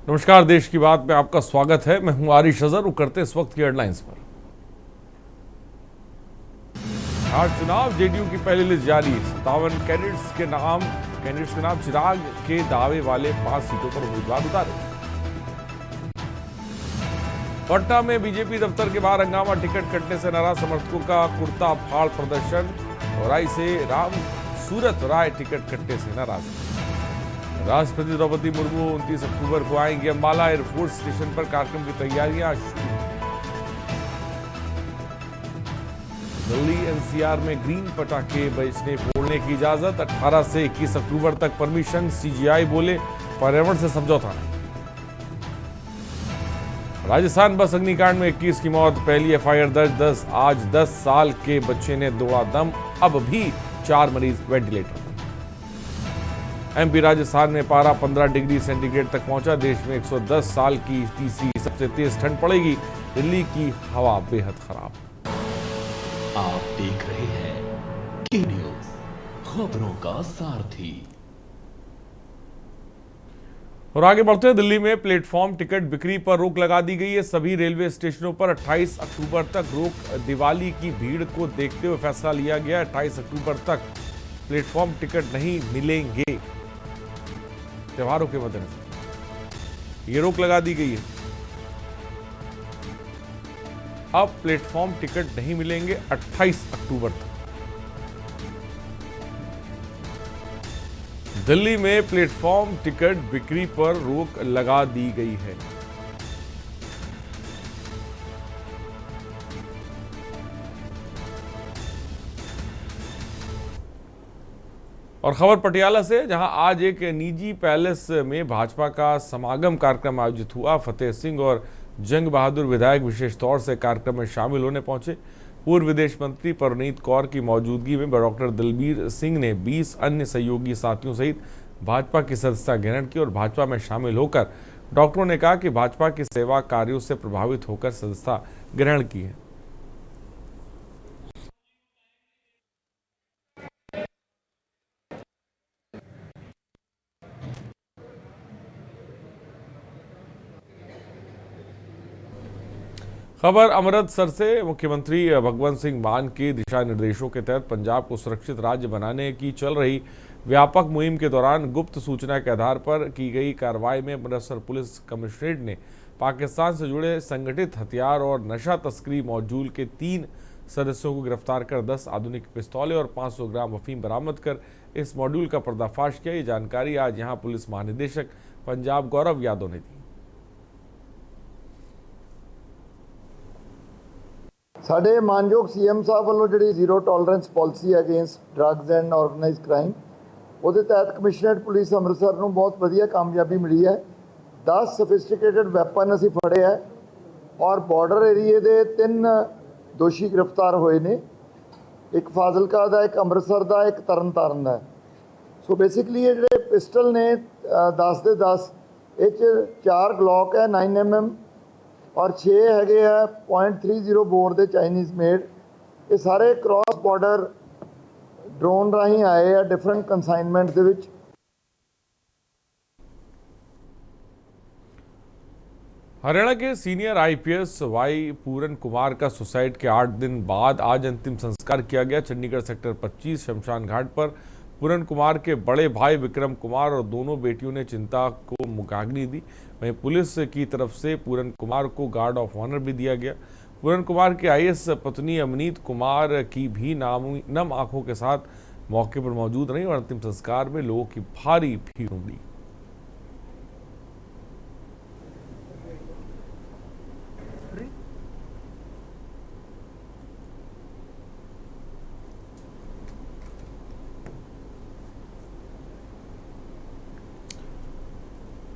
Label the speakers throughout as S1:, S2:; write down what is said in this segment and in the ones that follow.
S1: नमस्कार, देश की बात में आपका स्वागत है। मैं हूं आरिश अजहर। करते इस वक्त की हेडलाइंस पर। बिहार चुनाव, जेडीयू की पहली लिस्ट जारी। 57 कैंडिडेट्स के नाम चिराग के दावे वाले 5 सीटों पर उम्मीदवार उतारे। पटना में बीजेपी दफ्तर के बाहर हंगामा, टिकट कटने से नाराज समर्थकों का कुर्ता फाड़ प्रदर्शन। और से राम सूरत राय टिकट कटने से नाराज। राष्ट्रपति द्रौपदी मुर्मू 29 अक्टूबर को आएंगी अंबाला। एयरफोर्स स्टेशन पर कार्यक्रम की तैयारियां शुरू। दिल्ली एनसीआर में ग्रीन पटाखे बेचने फोड़ने की इजाजत। 18 से 21 अक्टूबर तक परमिशन। सीजीआई बोले पर्यावरण से समझौता नहीं। राजस्थान बस अग्निकांड में 21 की मौत, पहली एफआईआर दर्ज। आज 10 साल के बच्चे ने तोड़ा दम, अब भी 4 मरीज वेंटिलेटर पर। एमपी राजस्थान में पारा 15 डिग्री सेंटीग्रेड तक पहुंचा। देश में 110 साल की तीसरी सबसे तेज ठंड पड़ेगी। दिल्ली की हवा बेहद खराब।
S2: आप देख रहे हैं की न्यूज, खबरों का सारथी।
S1: और आगे बढ़ते हैं। दिल्ली में प्लेटफॉर्म टिकट बिक्री पर रोक लगा दी गई है। सभी रेलवे स्टेशनों पर 28 अक्टूबर तक रोक। दिवाली की भीड़ को देखते हुए फैसला लिया गया। 28 अक्टूबर तक प्लेटफॉर्म टिकट नहीं मिलेंगे। त्योहारों के मद्देनजर ये रोक लगा दी गई है। अब प्लेटफॉर्म टिकट नहीं मिलेंगे 28 अक्टूबर तक। दिल्ली में प्लेटफॉर्म टिकट बिक्री पर रोक लगा दी गई है। और खबर पटियाला से, जहां आज एक निजी पैलेस में भाजपा का समागम कार्यक्रम आयोजित हुआ। फतेह सिंह और जंग बहादुर विधायक विशेष तौर से कार्यक्रम में शामिल होने पहुंचे। पूर्व विदेश मंत्री परनीत कौर की मौजूदगी में डॉक्टर दिलबीर सिंह ने 20 अन्य सहयोगी साथियों सहित भाजपा की सदस्यता ग्रहण की। और भाजपा में शामिल होकर डॉक्टरों ने कहा कि भाजपा की सेवा कार्यों से प्रभावित होकर सदस्यता ग्रहण की है। खबर अमृतसर से। मुख्यमंत्री भगवंत सिंह मान के दिशा निर्देशों के तहत पंजाब को सुरक्षित राज्य बनाने की चल रही व्यापक मुहिम के दौरान गुप्त सूचना के आधार पर की गई कार्रवाई में अमृतसर पुलिस कमिश्नरेट ने पाकिस्तान से जुड़े संगठित हथियार और नशा तस्करी मॉड्यूल के 3 सदस्यों को गिरफ्तार कर 10 आधुनिक पिस्तौलें और 500 ग्राम अफीम बरामद कर इस मॉड्यूल का पर्दाफाश किया। ये जानकारी आज यहां पुलिस महानिदेशक पंजाब गौरव यादव ने दी।
S3: ਸਾਡੇ ਮਾਨਯੋਗ ਸੀਐਮ ਸਾਹਿਬ ਵੱਲੋਂ ਜਿਹੜੀ ਜ਼ੀਰੋ ਟੋਲਰੈਂਸ ਪਾਲਿਸੀ ਹੈ against drugs and organised crime, ਉਹਦੇ ਤਹਿਤ ਕਮਿਸ਼ਨਰੇਟ ਪੁਲਿਸ ਅੰਮ੍ਰਿਤਸਰ ਨੂੰ ਬਹੁਤ ਵਧੀਆ ਕਾਮਯਾਬੀ ਮਿਲੀ ਹੈ। 10 ਸਫਿਸਟੀਕੇਟਡ ਵੈਪਨ ਅਸੀਂ ਫੜੇ ਹੈ ਔਰ ਬਾਰਡਰ ਏਰੀਏ ਦੇ 3 ਦੋਸ਼ੀ ਗ੍ਰਿਫਤਾਰ ਹੋਏ ਨੇ। ਇੱਕ ਫਾਜ਼ਿਲਕਾ ਦਾ, ਇੱਕ ਅੰਮ੍ਰਿਤਸਰ ਦਾ, ਇੱਕ ਤਰਨਤਾਰਨ ਦਾ। ਸੋ ਬੇਸਿਕਲੀ ਇਹ ਜਿਹੜੇ ਪਿਸਟਲ ਨੇ 10 ਦੇ 10, ਇਹ 'ਚ 4 ਗਲੌਕ ਹੈ 9mm और 6 ਹੈਗੇ ਆ .30 ਬੋਰ ਦੇ ਚਾਈਨੀਜ਼ ਮੇਡ। ਇਹ ਸਾਰੇ ਕ੍ਰਾਸ ਬਾਰਡਰ ਡਰੋਨ ਰਾਹੀਂ ਆਏ ਆ डिफरेंट ਕੰਸਾਈਨਮੈਂਟ ਦੇ ਵਿੱਚ।
S1: हरियाणा के सीनियर आईपीएस वाई पूरन कुमार का सुसाइड के 8 दिन बाद आज अंतिम संस्कार किया गया। चंडीगढ़ सेक्टर 25 शमशान घाट पर पूरन कुमार के बड़े भाई विक्रम कुमार और दोनों बेटियों ने चिंता को मुखाग्नि दी। वहीं पुलिस की तरफ से पूरन कुमार को गार्ड ऑफ ऑनर भी दिया गया। पूरन कुमार की आईएएस पत्नी अमनीत कुमार की भी नम आंखों के साथ मौके पर मौजूद रही और अंतिम संस्कार में लोगों की भारी भीड़ उमड़ी।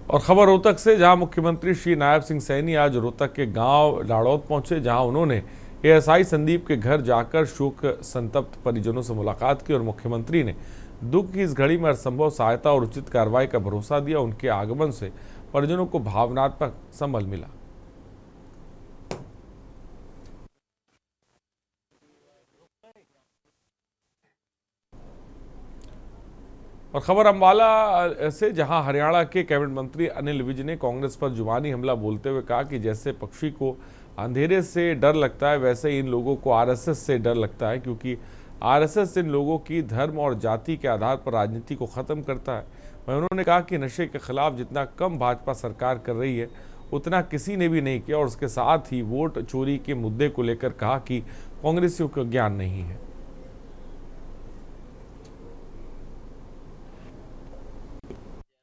S1: और खबर रोहतक से, जहां मुख्यमंत्री श्री नायब सिंह सैनी आज रोहतक के गांव लाड़ौत पहुंचे, जहां उन्होंने एएसआई संदीप के घर जाकर शोक संतप्त परिजनों से मुलाकात की। और मुख्यमंत्री ने दुख की इस घड़ी में हरसंभव सहायता और उचित कार्रवाई का भरोसा दिया। उनके आगमन से परिजनों को भावनात्मक संबल मिला। और खबर अम्बाला से, जहां हरियाणा के कैबिनेट मंत्री अनिल विज ने कांग्रेस पर जुबानी हमला बोलते हुए कहा कि जैसे पक्षी को अंधेरे से डर लगता है, वैसे ही इन लोगों को आरएसएस से डर लगता है, क्योंकि आरएसएस इन लोगों की धर्म और जाति के आधार पर राजनीति को खत्म करता है। वहीं उन्होंने कहा कि नशे के खिलाफ जितना कम भाजपा सरकार कर रही है, उतना किसी ने भी नहीं किया। और उसके साथ ही वोट चोरी के मुद्दे को लेकर कहा कि कांग्रेसियों को ज्ञान नहीं है।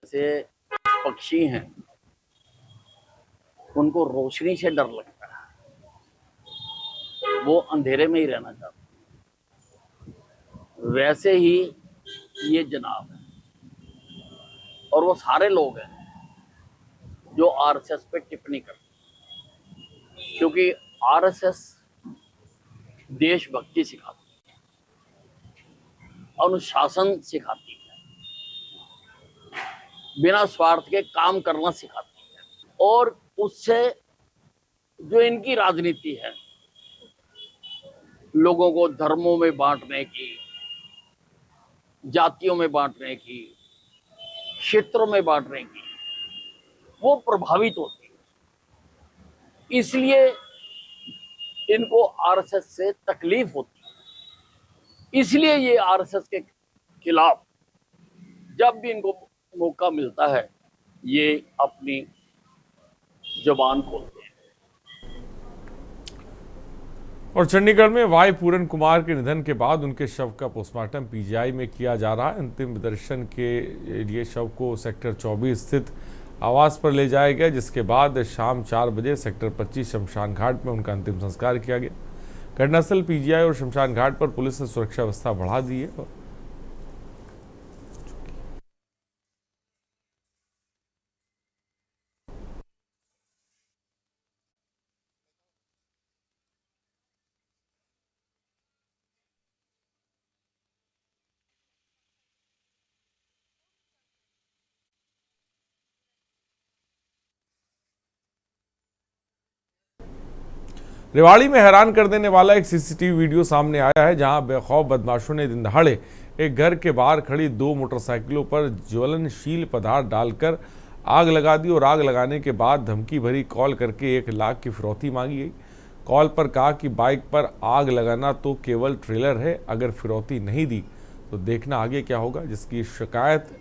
S4: जैसे पक्षी हैं, उनको रोशनी से डर लगता है, वो अंधेरे में ही रहना चाहते हैं, वैसे ही ये जनाब है। और वो सारे लोग हैं जो आरएसएस पे टिप्पणी करते हैं, क्योंकि आरएसएस देशभक्ति सिखाती है, अनुशासन सिखाती है, बिना स्वार्थ के काम करना सिखाती है। और उससे जो इनकी राजनीति है, लोगों को धर्मों में बांटने की, जातियों में बांटने की, क्षेत्रों में बांटने की, वो प्रभावित होती है। इसलिए इनको आरएसएस से तकलीफ होती है। इसलिए ये आरएसएस के खिलाफ जब भी इनको मौका मिलता है, ये अपनी जुबान खोलते हैं।
S1: और चंडीगढ़ में वाई पूरन कुमार के निधन के बाद उनके शव का पोस्टमार्टम पीजीआई में किया जा रहा है। अंतिम दर्शन के लिए शव को सेक्टर 24 स्थित आवास पर ले जाया गया, जिसके बाद शाम 4 बजे सेक्टर 25 शमशान घाट में उनका अंतिम संस्कार किया गया। घटनास्थल पीजीआई और शमशान घाट पर पुलिस ने सुरक्षा व्यवस्था बढ़ा दी है। रेवाड़ी में हैरान कर देने वाला एक सीसीटीवी वीडियो सामने आया है, जहां बेखौफ बदमाशों ने दिन दहाड़े एक घर के बाहर खड़ी 2 मोटरसाइकिलों पर ज्वलनशील पदार्थ डालकर आग लगा दी। और आग लगाने के बाद धमकी भरी कॉल करके 1 लाख की फिरौती मांगी गई। कॉल पर कहा कि बाइक पर आग लगाना तो केवल ट्रेलर है, अगर फिरौती नहीं दी तो देखना आगे क्या होगा, जिसकी शिकायत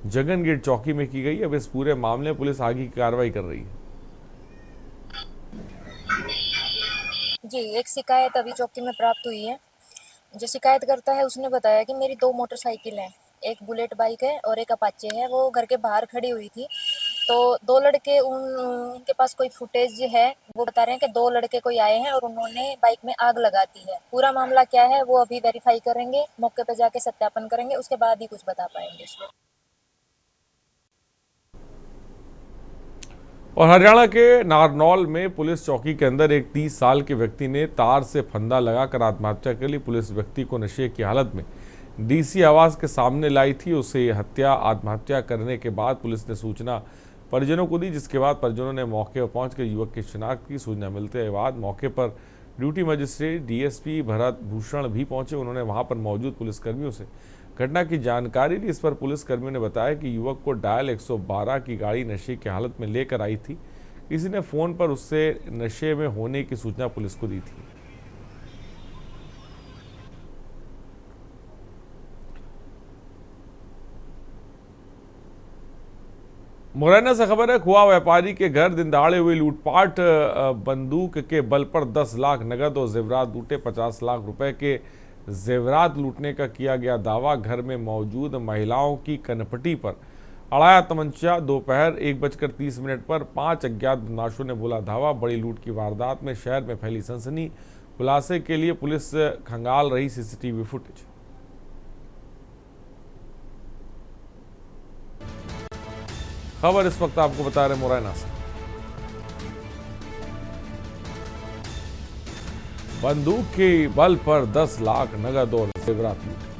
S1: जगनगेट चौकी में की गई। अब इस पूरे मामले में पुलिस आगे की कार्रवाई कर रही है।
S5: जी, एक शिकायत अभी चौकी में प्राप्त हुई है। जो शिकायत करता है उसने बताया कि मेरी 2 मोटरसाइकिल हैं, एक बुलेट बाइक है और एक अपाचे है। वो घर के बाहर खड़ी हुई थी, तो 2 लड़के उनके पास कोई फुटेज है, वो बता रहे हैं कि 2 लड़के कोई आए हैं और उन्होंने बाइक में आग लगा दी है। पूरा मामला क्या है वो अभी वेरीफाई करेंगे, मौके पे जाके सत्यापन करेंगे, उसके बाद ही कुछ बता पाएंगे।
S1: और हरियाणा के नारनौल में पुलिस चौकी के अंदर एक 30 साल के व्यक्ति ने तार से फंदा लगाकर आत्महत्या कर ली। पुलिस व्यक्ति को नशे की हालत में डीसी आवास के सामने लाई थी। उसे आत्महत्या करने के बाद पुलिस ने सूचना परिजनों को दी, जिसके बाद परिजनों ने मौके पर पहुंचकर युवक की शिनाख्त की। सूचना मिलते के बाद मौके पर duty magistrate DSP Bharat Bhushan भी पहुंचे। उन्होंने वहां पर मौजूद पुलिसकर्मियों से घटना की जानकारी ली। इस पर पुलिसकर्मियों ने बताया कि युवक को डायल 112 की गाड़ी नशे की हालत में लेकर आई थी। किसी ने फोन पर उससे नशे में होने की सूचना पुलिस को दी थी। मुरैना से खबर है, खुआ व्यापारी के घर दिन दहाड़े हुई लूटपाट। बंदूक के बल पर 10 लाख नगद और जेवरात लूटे। 50 लाख रुपए के जेवरात लूटने का किया गया दावा। घर में मौजूद महिलाओं की कनपटी पर अड़ाया तमंचा। दोपहर 1:30 पर 5 अज्ञात बदमाशों ने बोला धावा। बड़ी लूट की वारदात में शहर में फैली सनसनी। खुलासे के लिए पुलिस खंगाल रही सीसीटीवी फुटेज। खबर इस वक्त आपको बता रहे मुरैना से। बंदूक के बल पर 10 लाख नगद और जेवरात लूटे।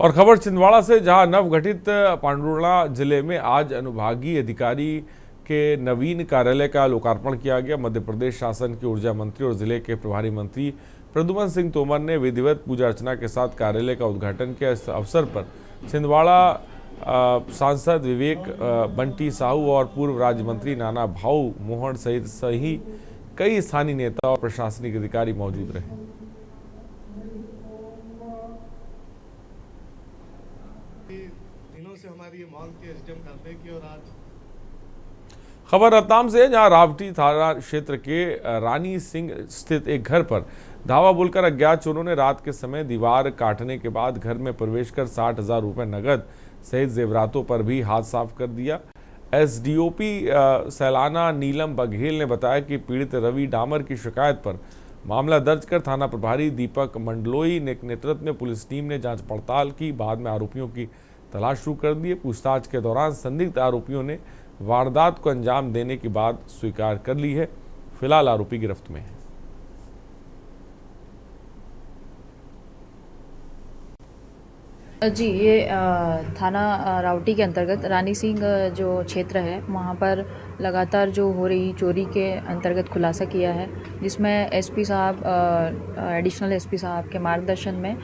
S1: और खबर छिंदवाड़ा से, जहां नवगठित पांडुर्णा जिले में आज अनुभागीय अधिकारी के नवीन कार्यालय का लोकार्पण किया गया। मध्य प्रदेश शासन के ऊर्जा मंत्री और जिले के प्रभारी मंत्री प्रद्युमन सिंह तोमर ने विधिवत पूजा अर्चना के साथ कार्यालय का उद्घाटन किया। इस अवसर पर छिंदवाड़ा सांसद विवेक बंटी साहू और पूर्व राज्य मंत्री नाना भाऊ मोहन सहित कई स्थानीय नेता और प्रशासनिक अधिकारी मौजूद रहे।
S6: दिनों से हमारी ये मांग थी एसडीएम करने की, और आज
S1: खबर रतलाम से, जहां रावटी थाना क्षेत्र के रानी सिंह स्थित एक घर पर धावा बोलकर अज्ञात चोरों ने रात के समय दीवार काटने के बाद घर में प्रवेश कर 60,000 रुपए नगद सहित जेवरातों पर भी हाथ साफ कर दिया। एसडीओपी सैलाना नीलम बघेल ने बताया कि पीड़ित रवि डामर की शिकायत पर मामला दर्ज कर थाना प्रभारी दीपक मंडलोई के नेतृत्व में पुलिस टीम ने जांच पड़ताल की। बाद में आरोपियों की तलाश शुरू कर दी। पूछताछ के दौरान संदिग्ध आरोपियों ने वारदात को अंजाम देने की बात स्वीकार कर ली है। फिलहाल आरोपी गिरफ्त में है।
S7: जी, ये थाना रावटी के अंतर्गत रानी सिंह जो क्षेत्र है वहाँ पर लगातार जो हो रही चोरी के अंतर्गत खुलासा किया है, जिसमें एसपी साहब एडिशनल एसपी साहब के मार्गदर्शन में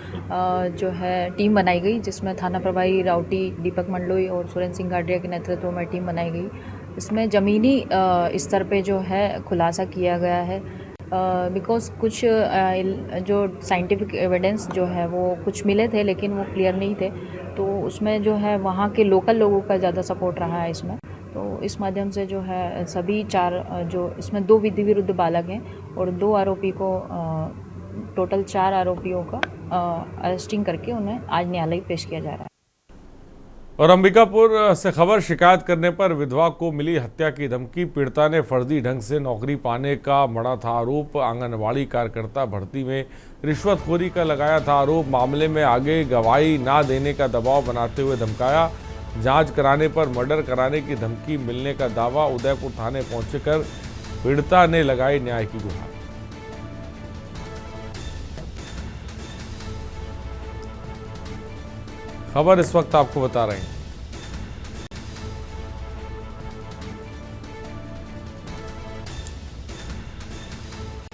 S7: जो है टीम बनाई गई, जिसमें थाना प्रभारी रावटी दीपक मंडलोई और सुरेंद्र सिंह गाडिया के नेतृत्व में टीम बनाई गई। इसमें ज़मीनी स्तर पे जो है खुलासा किया गया है। बिकॉज कुछ जो साइंटिफिक एविडेंस जो है वो कुछ मिले थे लेकिन वो क्लियर नहीं थे, तो उसमें जो है वहाँ के लोकल लोगों का ज़्यादा सपोर्ट रहा है इसमें। तो इस माध्यम से जो है सभी 4 जो इसमें 2 विधि विरुद्ध बालक हैं और 2 आरोपी को टोटल 4 आरोपियों का अरेस्टिंग करके उन्हें आज न्यायालय पेश किया जा रहा है।
S1: और अंबिकापुर से खबर, शिकायत करने पर विधवा को मिली हत्या की धमकी। पीड़िता ने फर्जी ढंग से नौकरी पाने का मढ़ा था आरोप। आंगनवाड़ी कार्यकर्ता भर्ती में रिश्वतखोरी का लगाया था आरोप। मामले में आगे गवाही ना देने का दबाव बनाते हुए धमकाया। जांच कराने पर मर्डर कराने की धमकी मिलने का दावा। उदयपुर थाने पहुंचकर पीड़िता ने लगाई न्याय की गुहार। खबर इस वक्त आपको बता रहे हैं।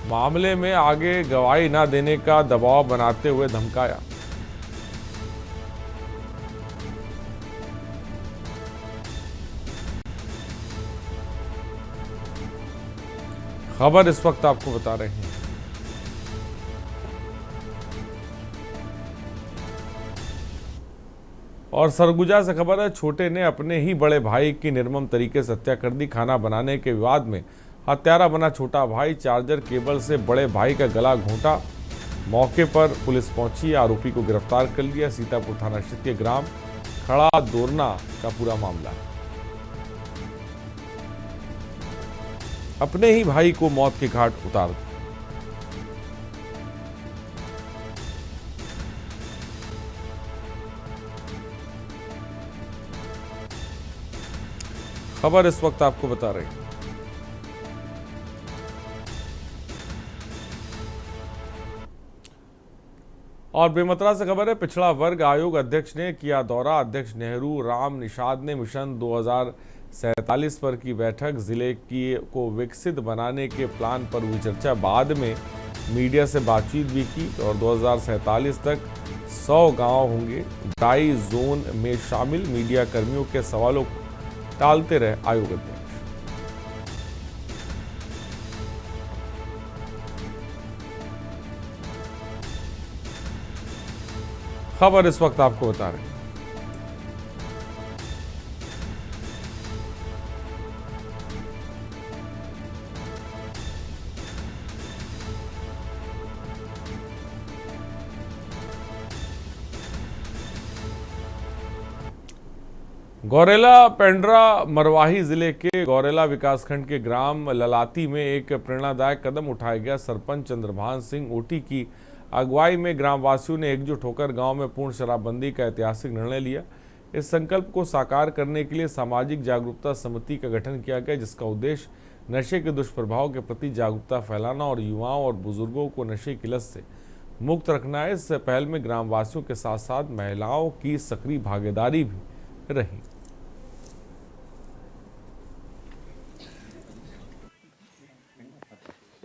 S1: मामले में आगे गवाही न देने का दबाव बनाते हुए धमकाया। खबर इस वक्त आपको बता रहे हैं। और सरगुजा से खबर है, छोटे ने अपने ही बड़े भाई की निर्मम तरीके से हत्या कर दी। खाना बनाने के विवाद में हत्यारा बना छोटा भाई। चार्जर केबल से बड़े भाई का गला घोंटा। मौके पर पुलिस पहुंची, आरोपी को गिरफ्तार कर लिया। सीतापुर थाना क्षेत्र के ग्राम खड़ा दोरना का पूरा मामला है। अपने ही भाई को मौत के घाट उतार दिया। खबर इस वक्त आपको बता रहे हैं। और बेमतरा से खबर है, पिछड़ा वर्ग आयोग अध्यक्ष ने किया दौरा। अध्यक्ष नेहरू राम निषाद ने मिशन 2047 पर की बैठक। जिले को विकसित बनाने के प्लान पर हुई चर्चा। बाद में मीडिया से बातचीत भी की। और 2047 तक 100 गांव होंगे ड्राई जोन में शामिल। मीडिया कर्मियों के सवालों को टालते रहे आयोग अध्यक्ष। खबर इस वक्त आपको बता रहे हैं। गौरेला पेंड्रा मरवाही जिले के गौरेला विकासखंड के ग्राम ललाती में एक प्रेरणादायक कदम उठाया गया। सरपंच चंद्रभान सिंह ओटी की अगुवाई में ग्रामवासियों ने एकजुट होकर गांव में पूर्ण शराबबंदी का ऐतिहासिक निर्णय लिया। इस संकल्प को साकार करने के लिए सामाजिक जागरूकता समिति का गठन किया गया, जिसका उद्देश्य नशे के दुष्प्रभाव के प्रति जागरूकता फैलाना और युवाओं और बुजुर्गों को नशे की लत से मुक्त रखना है। इस पहल में ग्रामवासियों के साथ साथ महिलाओं की सक्रिय भागीदारी भी रही।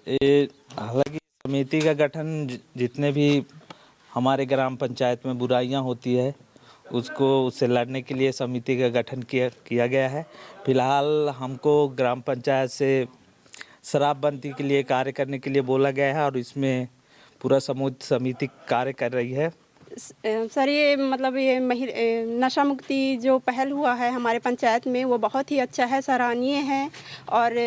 S8: हालांकि समिति का गठन जितने भी हमारे ग्राम पंचायत में बुराइयां होती है उससे लड़ने के लिए समिति का गठन किया गया है। फिलहाल हमको ग्राम पंचायत से शराबबंदी के लिए कार्य करने के लिए बोला गया है और इसमें पूरा समिति कार्य कर रही है।
S9: सर ये मतलब ये नशा मुक्ति जो पहल हुआ है हमारे पंचायत में वो बहुत ही अच्छा है, सराहनीय है। और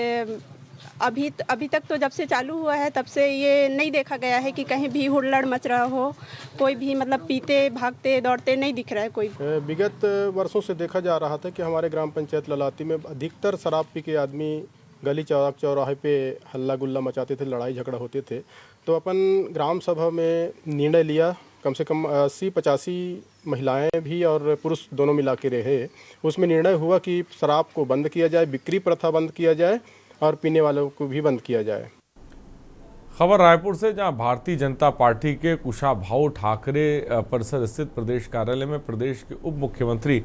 S9: अभी तक तो जब से चालू हुआ है तब से ये नहीं देखा गया है कि कहीं भी हुड़लड़ मच रहा हो, कोई भी मतलब पीते भागते दौड़ते नहीं दिख रहा है कोई।
S10: विगत वर्षों से देखा जा रहा था कि हमारे ग्राम पंचायत ललाती में अधिकतर शराब पी के आदमी गली चौराहे पे हल्ला गुल्ला मचाते थे, लड़ाई झगड़ा होते थे। तो अपन ग्राम सभा में निर्णय लिया, कम से कम 80-85 महिलाएं भी और पुरुष दोनों मिला के रहे। उसमें निर्णय हुआ कि शराब को बंद किया जाए, बिक्री प्रथा बंद किया जाए और पीने वालों को भी बंद किया जाए।
S1: खबर रायपुर से, जहां भारतीय जनता पार्टी के कुशाभाऊ ठाकरे परिसर स्थित प्रदेश कार्यालय में प्रदेश के उप मुख्यमंत्री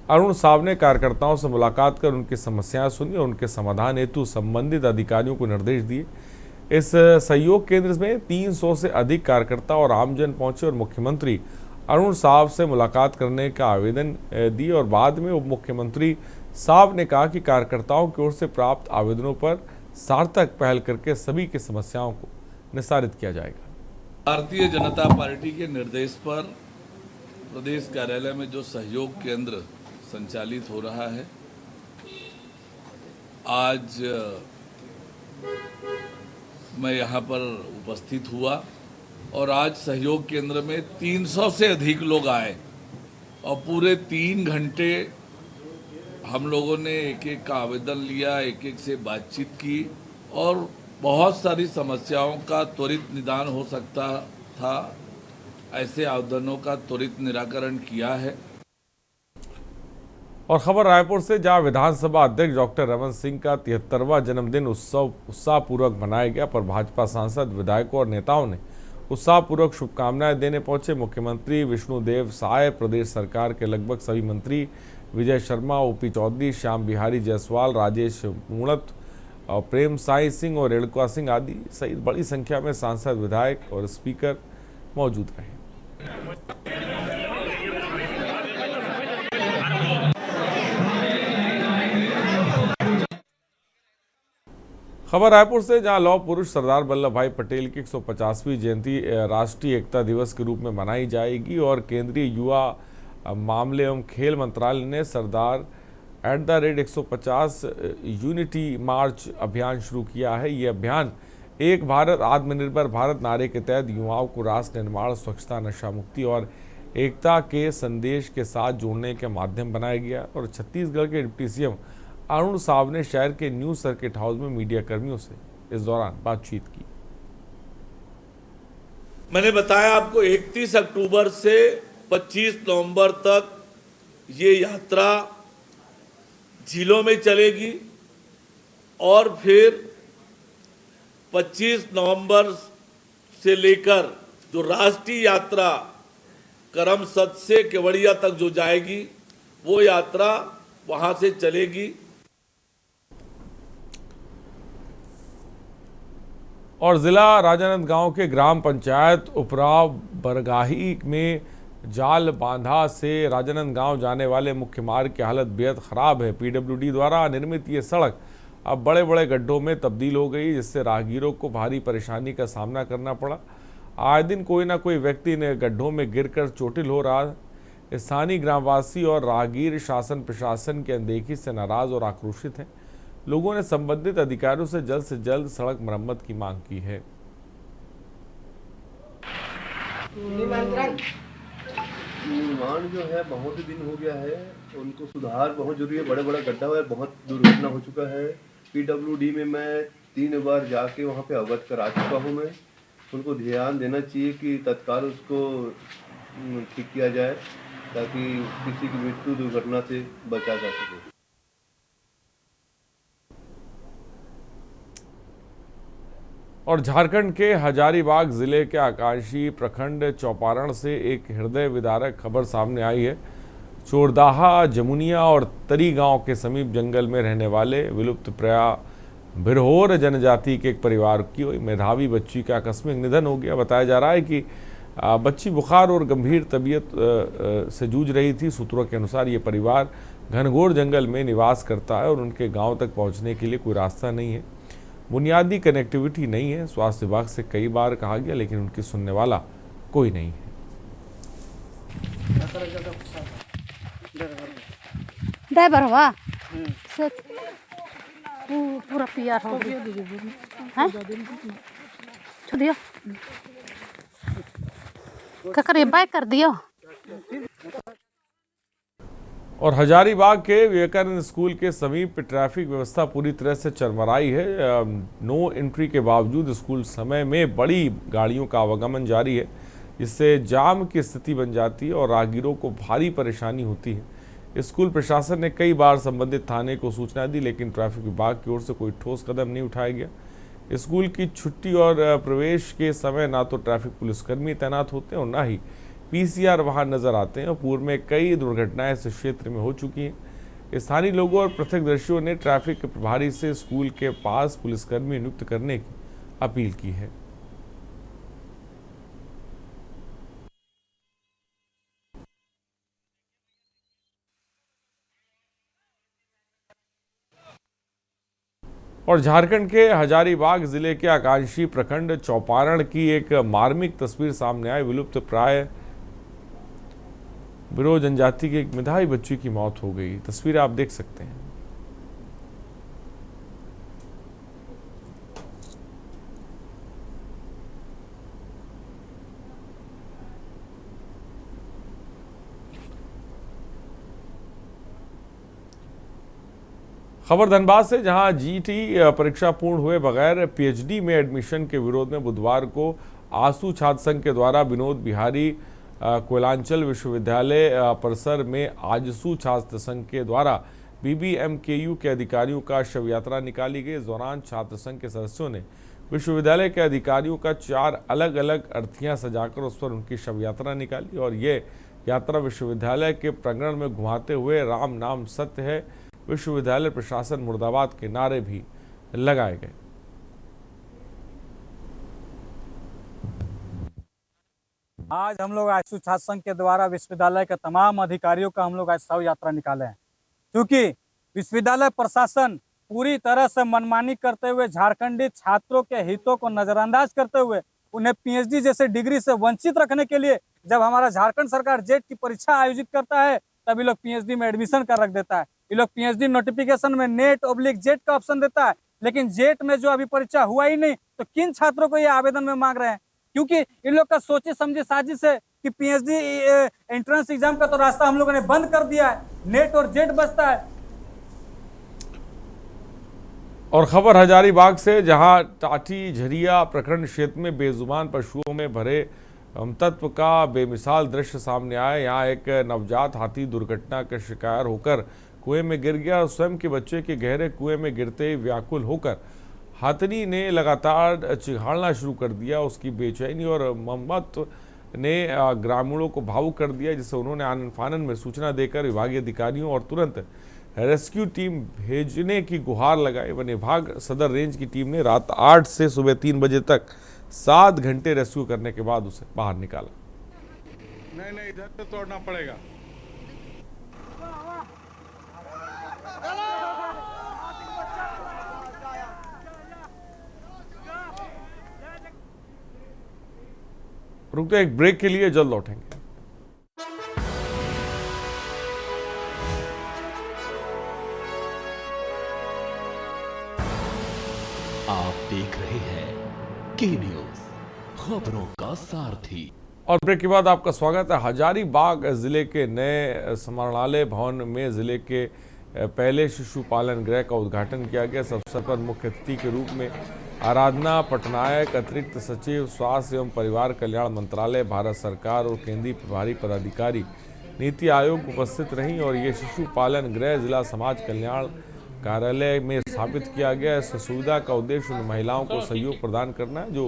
S1: अरुण साव ने कार्यकर्ताओं से मुलाकात कर उनकी समस्याएं सुनी और उनके समाधान हेतु संबंधित अधिकारियों को निर्देश दिए। इस सहयोग केंद्र में 300 से अधिक कार्यकर्ता और आमजन पहुंचे और मुख्यमंत्री अरुण साव से मुलाकात करने का आवेदन दिए और बाद में उप मुख्यमंत्री साव ने कहा कि कार्यकर्ताओं की ओर से प्राप्त आवेदनों पर सार्थक पहल करके सभी की समस्याओं को निस्तारित किया जाएगा।
S11: भारतीय जनता पार्टी के निर्देश पर प्रदेश कार्यालय में जो सहयोग केंद्र संचालित हो रहा है, आज मैं यहाँ पर उपस्थित हुआ और आज सहयोग केंद्र में 300 से अधिक लोग आए और पूरे 3 घंटे हम लोगों ने एक एक का आवेदन लिया, एक एक से बातचीत की और बहुत सारी समस्याओं का त्वरित निदान हो सकता था, ऐसे आवेदनों का त्वरित निराकरण किया है।
S1: और खबर रायपुर से, जहां विधानसभा अध्यक्ष डॉक्टर रमन सिंह का 73वां जन्मदिन उत्साहपूर्वक मनाया गया, पर भाजपा सांसद, विधायकों और नेताओं ने उत्साहपूर्वक शुभकामनाएं देने पहुंचे। मुख्यमंत्री विष्णुदेव साय, प्रदेश सरकार के लगभग सभी मंत्री, विजय शर्मा, ओपी चौधरी, श्याम बिहारी जायसवाल, राजेश मूणत और प्रेम साई सिंह और रेणुका सिंह आदि सहित बड़ी संख्या में सांसद, विधायक और स्पीकर मौजूद रहे। खबर रायपुर से, जहां लौह पुरुष सरदार वल्लभ भाई पटेल की 150वीं जयंती राष्ट्रीय एकता दिवस के रूप में मनाई जाएगी और केंद्रीय युवा मामले एवं खेल मंत्रालय ने सरदार @150 यूनिटी मार्च अभियान शुरू किया है। ये अभियान एक भारत आत्मनिर्भर भारत नारे के तहत युवाओं को राष्ट्र निर्माण, स्वच्छता, नशा मुक्ति और एकता के संदेश के साथ जोड़ने के माध्यम बनाया गया। और छत्तीसगढ़ के डिप्टी सीएम अरुण साव ने शहर के न्यू सर्किट हाउस में मीडिया कर्मियों से इस दौरान बातचीत की।
S11: मैंने बताया आपको 31 अक्टूबर से 25 नवंबर तक ये यात्रा झीलों में चलेगी और फिर 25 नवंबर से लेकर जो राष्ट्रीय यात्रा करमसद से केवड़िया तक जो जाएगी वो यात्रा वहां से चलेगी।
S1: और जिला राजानंदगांव के ग्राम पंचायत उपराव बरगाही में जाल बांधा से राजानंदगांव जाने वाले मुख्य मार्ग की हालत बेहद खराब है। पीडब्ल्यूडी द्वारा निर्मित ये सड़क अब बड़े बड़े गड्ढों में तब्दील हो गई, जिससे राहगीरों को भारी परेशानी का सामना करना पड़ा। आए दिन कोई ना कोई व्यक्ति ने गड्ढों में गिरकर चोटिल हो रहा है। स्थानीय ग्रामवासी और राहगीर शासन प्रशासन की अनदेखी से नाराज और आक्रोशित हैं। लोगों ने संबंधित अधिकारियों से जल्द सड़क मरम्मत की मांग की है।
S12: निर्माण जो है बहुत दिन हो गया है, उनको सुधार बहुत जरूरी है। बड़ा बड़ा गड्ढा है, बहुत दुर्घटना हो चुका है। पीडब्ल्यूडी में मैं 3 बार जाके वहाँ पे अवगत करा चुका हूँ। मैं उनको ध्यान देना चाहिए कि तत्काल उसको ठीक किया जाए ताकि किसी की मृत्यु दुर्घटना से बचा जा सके।
S1: और झारखंड के हजारीबाग जिले के आकांक्षी प्रखंड चौपारण से एक हृदय विदारक खबर सामने आई है। चोरदाहा, जमुनिया और तरी गांव के समीप जंगल में रहने वाले विलुप्त प्राय बिरहोर जनजाति के एक परिवार की मेधावी बच्ची का आकस्मिक निधन हो गया। बताया जा रहा है कि बच्ची बुखार और गंभीर तबीयत से जूझ रही थी। सूत्रों के अनुसार ये परिवार घनघोर जंगल में निवास करता है और उनके गांव तक पहुंचने के लिए कोई रास्ता नहीं है, बुनियादी कनेक्टिविटी नहीं है। स्वास्थ्य विभाग से कई बार कहा गया लेकिन उनकी सुनने वाला कोई नहीं है।
S13: ड्राइवर पूरा पिया हो गया दियो क्या करे बाइक कर दियो।
S1: और हजारीबाग के विवेकानंद स्कूल के समीप ट्रैफिक व्यवस्था पूरी तरह से चरमराई है। नो एंट्री के बावजूद स्कूल समय में बड़ी गाड़ियों का आवागमन जारी है, जिससे जाम की स्थिति बन जाती है और राहगीरों को भारी परेशानी होती है। स्कूल प्रशासन ने कई बार संबंधित थाने को सूचना दी लेकिन ट्रैफिक विभाग की ओर से कोई ठोस कदम नहीं उठाया गया। स्कूल की छुट्टी और प्रवेश के समय ना तो ट्रैफिक पुलिसकर्मी तैनात होते हैं और ना ही पीसीआर वाहन नजर आते हैं और पूर्व में कई दुर्घटनाएं इस क्षेत्र में हो चुकी हैं। स्थानीय लोगों और प्रत्यक्षदर्शियों ने ट्रैफिक प्रभारी से स्कूल के पास पुलिसकर्मी नियुक्त करने की अपील की है। और झारखंड के हजारीबाग जिले के आकांक्षी प्रखंड चौपारण की एक मार्मिक तस्वीर सामने आई। विलुप्त प्राय बिरो जनजाति की एक मेधावी बच्ची की मौत हो गई। तस्वीर आप देख सकते हैं। खबर धनबाद से, जहां जीटी परीक्षा पूर्ण हुए बगैर पीएचडी में एडमिशन के विरोध में बुधवार को आसू छात्र संघ के द्वारा विनोद बिहारी कोयलांचल विश्वविद्यालय परिसर में आजसू छात्र संघ के द्वारा बीबीएमकेयू के अधिकारियों का शव यात्रा निकाली गई। इस दौरान छात्र संघ के सदस्यों ने विश्वविद्यालय के अधिकारियों का 4 अलग अलग अर्थियां सजाकर उस पर उनकी शव यात्रा निकाली और ये यात्रा विश्वविद्यालय के प्रांगण में घुमाते हुए राम नाम सत्य है, विश्वविद्यालय प्रशासन मुर्दाबाद के नारे भी लगाए गए।
S14: आज हम लोग आजसू छात्र संघ के द्वारा विश्वविद्यालय के तमाम अधिकारियों का हम लोग आज शव यात्रा निकाले हैं, क्योंकि विश्वविद्यालय प्रशासन पूरी तरह से मनमानी करते हुए झारखंडी छात्रों के हितों को नजरअंदाज करते हुए उन्हें पीएचडी जैसे डिग्री से वंचित रखने के लिए जब हमारा झारखंड सरकार जेट की परीक्षा आयोजित करता है तभी लोग पीएचडी में एडमिशन कर रख देता है। ये लोग पीएचडी नोटिफिकेशन में नेट/जेट का ऑप्शन देता है, लेकिन जेट में जो अभी परीक्षा हुआ ही नहीं तो किन छात्रों को ये आवेदन में मांग रहे हैं? क्योंकि इन लोग का सोचे समझे साजिश है कि पीएचडी एंट्रेंस एग्जाम का तो रास्ता हम लोगों ने बंद कर दिया है, नेट और जेट बचता है।
S1: और खबर हजारीबाग से, जहां टाटी झरिया प्रखंड क्षेत्र में बेजुबान पशुओं में भरे तत्व का बेमिसाल दृश्य सामने आया। यहाँ एक नवजात हाथी दुर्घटना का शिकार होकर कुएं में गिर गया और स्वयं के बच्चे के गहरे कुएं में गिरते ही व्याकुल होकर हाथनी ने लगातार चिघाड़ना शुरू कर दिया। उसकी बेचैनी और मम्मत ने ग्रामीणों को भावुक कर दिया, जिससे उन्होंने आनन फानन में सूचना देकर विभागीय अधिकारियों और तुरंत रेस्क्यू टीम भेजने की गुहार लगाई। वन विभाग सदर रेंज की टीम ने रात 8 से सुबह 3 बजे तक 7 घंटे रेस्क्यू करने के बाद उसे बाहर निकाला।
S6: नहीं इधर से तोड़ना पड़ेगा।
S1: रुकते एक ब्रेक के लिए, जल्द लौटेंगे।
S2: आप देख रहे हैं के न्यूज, खबरों का सारथी।
S1: और ब्रेक के बाद आपका स्वागत है। हजारीबाग जिले के नए स्मरणालय भवन में जिले के पहले शिशु पालन गृह का उद्घाटन किया गया। इस अवसर पर मुख्य अतिथि के रूप में आराधना पटनायक, अतिरिक्त सचिव स्वास्थ्य एवं परिवार कल्याण मंत्रालय, भारत सरकार और केंद्रीय प्रभारी पदाधिकारी, नीति आयोग उपस्थित रहीं। और ये शिशु पालन गृह जिला समाज कल्याण कार्यालय में स्थापित किया गया। इस सुविधा का उद्देश्य उन महिलाओं को सहयोग प्रदान करना है जो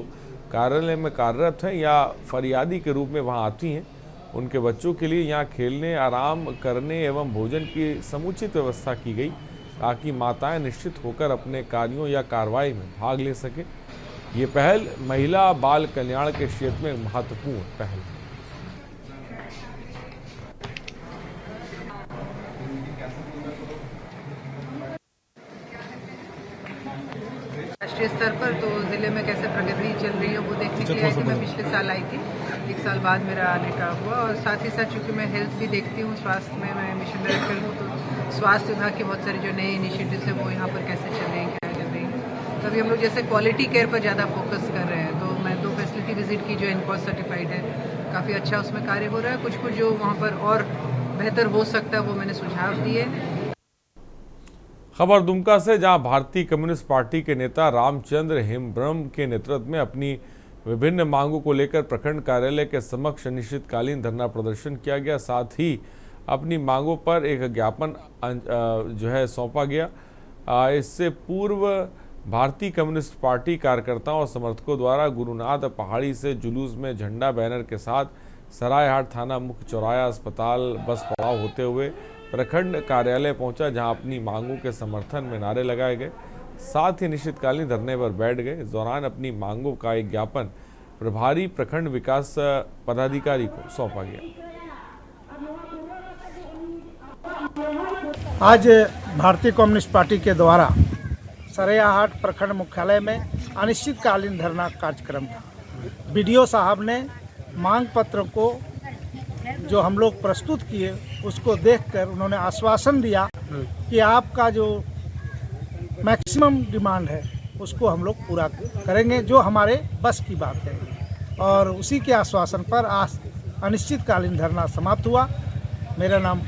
S1: कार्यालय में कार्यरत हैं या फरियादी के रूप में वहां आती हैं। उनके बच्चों के लिए यहां खेलने, आराम करने एवं भोजन की समुचित व्यवस्था की गई। ताकि माताएं निश्चित होकर अपने कार्यों या कार्रवाई में भाग ले सकें। ये पहल महिला बाल कल्याण के क्षेत्र में महत्वपूर्ण पहल है।
S15: राष्ट्रीय स्तर पर तो जिले में कैसे प्रगति चल रही है वो देखने के लिए आई थी। मैं पिछले साल आई थी, 1 साल बाद मेरा आने का हुआ। और साथ ही साथ चूँकि मैं हेल्थ भी देखती हूँ, स्वास्थ्य में मैं मिशन डायरेक्टर हूँ, तो स्वास्थ्य विभाग के बहुत सारे जो नए इनिशिएटिव्स हैं वो यहाँ पर कैसे चल रहे हैं, क्या कर रहे हैं। तो अभी हम लोग जैसे क्वालिटी केयर पर ज़्यादा फोकस कर रहे हैं। तो मैं 2 फैसिलिटी विजिट की जो इनकॉस सर्टिफाइड है, काफ़ी अच्छा उसमें कार्य हो रहा है। कुछ जो वहाँ पर और बेहतर हो सकता है वो मैंने सुझाव दिए।
S1: खबर दुमका से, जहां भारतीय कम्युनिस्ट पार्टी के नेता रामचंद्र हेम्ब्रम के नेतृत्व में अपनी विभिन्न मांगों को लेकर प्रखंड कार्यालय के समक्ष अनिश्चितकालीन धरना प्रदर्शन किया गया। साथ ही अपनी मांगों पर एक ज्ञापन जो है सौंपा गया। इससे पूर्व भारतीय कम्युनिस्ट पार्टी कार्यकर्ताओं और समर्थकों द्वारा गुरुनाथ पहाड़ी से जुलूस में झंडा बैनर के साथ सरायहाट थाना मुख्य चौराहा अस्पताल बस पड़ाव होते हुए प्रखंड कार्यालय पहुंचा, जहां अपनी मांगों के समर्थन में नारे लगाए गए। साथ ही निश्चितकालीन धरने पर बैठ गए। इस दौरान अपनी मांगों का एक ज्ञापन प्रभारी प्रखंड विकास पदाधिकारी को सौंपा गया।
S16: आज भारतीय कम्युनिस्ट पार्टी के द्वारा सरेयाहाट प्रखंड मुख्यालय में अनिश्चितकालीन धरना कार्यक्रम था। बीडीओ साहब ने मांग पत्र को जो हम लोग प्रस्तुत किए उसको देखकर उन्होंने आश्वासन दिया कि आपका जो मैक्सिमम डिमांड है उसको हम लोग पूरा करेंगे, जो हमारे बस की बात है। और उसी के आश्वासन पर आज अनिश्चितकालीन धरना समाप्त हुआ। मेरा नाम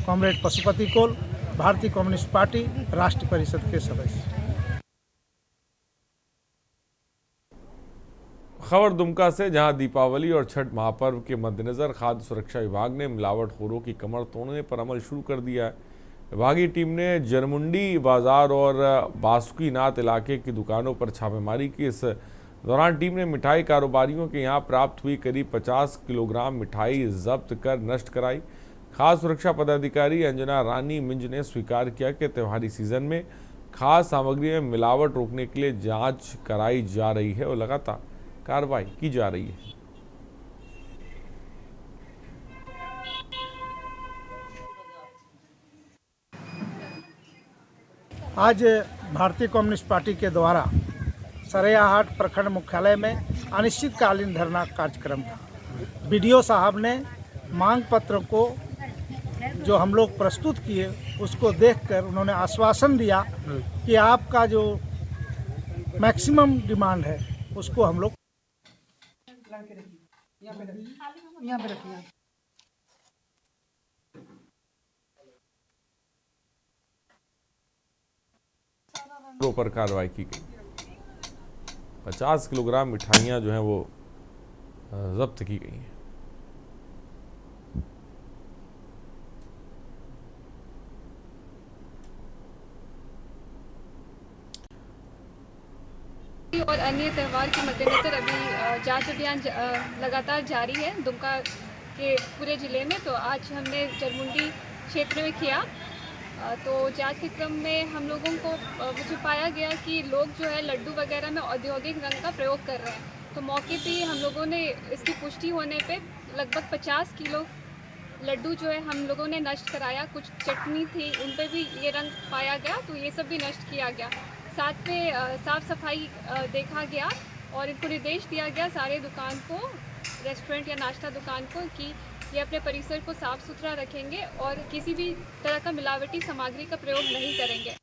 S16: कॉमरेड पशुपति कोल, भारतीय कम्युनिस्ट पार्टी राष्ट्रीय परिषद के सदस्य।
S1: खबर दुमका से, जहां दीपावली और छठ महापर्व के मद्देनजर खाद्य सुरक्षा विभाग ने मिलावटखोरों की कमर तोड़ने पर अमल शुरू कर दिया है। विभागीय टीम ने जरमुंडी बाजार और बासुकीनाथ इलाके की दुकानों पर छापेमारी की। इस दौरान टीम ने मिठाई कारोबारियों के यहां प्राप्त हुई करीब 50 किलोग्राम मिठाई जब्त कर नष्ट कराई। खाद्य सुरक्षा पदाधिकारी अंजना रानी मिंज ने स्वीकार किया कि त्योहारी सीजन में खाद्य सामग्री में मिलावट रोकने के लिए जाँच कराई जा रही है और लगातार कार्रवाई की जा रही है।
S16: आज भारतीय कम्युनिस्ट पार्टी के द्वारा सरेयाहाट प्रखंड मुख्यालय में अनिश्चितकालीन धरना कार्यक्रम था। बीडीओ साहब ने मांग पत्र को जो हम लोग प्रस्तुत किए उसको देखकर उन्होंने आश्वासन दिया कि आपका जो मैक्सिमम डिमांड है उसको हम लोग यहाँ पे रखिए।
S1: पर कार्रवाई की गई। 50 किलोग्राम मिठाइयाँ जो हैं वो जब्त की गई हैं।
S17: और अन्य त्यौहार के मद्देनजर अभी जांच अभियान लगातार जारी है दुमका के पूरे ज़िले में। तो आज हमने जरमुंडी क्षेत्र में किया, तो जांच के क्रम में हम लोगों को जो पाया गया कि लोग जो है लड्डू वगैरह में औद्योगिक रंग का प्रयोग कर रहे हैं। तो मौके पे हम लोगों ने इसकी पुष्टि होने पे लगभग 50 किलो लड्डू जो है हम लोगों ने नष्ट कराया। कुछ चटनी थी उन पे भी ये रंग पाया गया, तो ये सब भी नष्ट किया गया। साथ में साफ़ सफाई देखा गया और इनको निर्देश दिया गया सारे दुकान को, रेस्टोरेंट या नाश्ता दुकान को, कि ये अपने परिसर को साफ़ सुथरा रखेंगे और किसी भी तरह का मिलावटी सामग्री का प्रयोग नहीं करेंगे।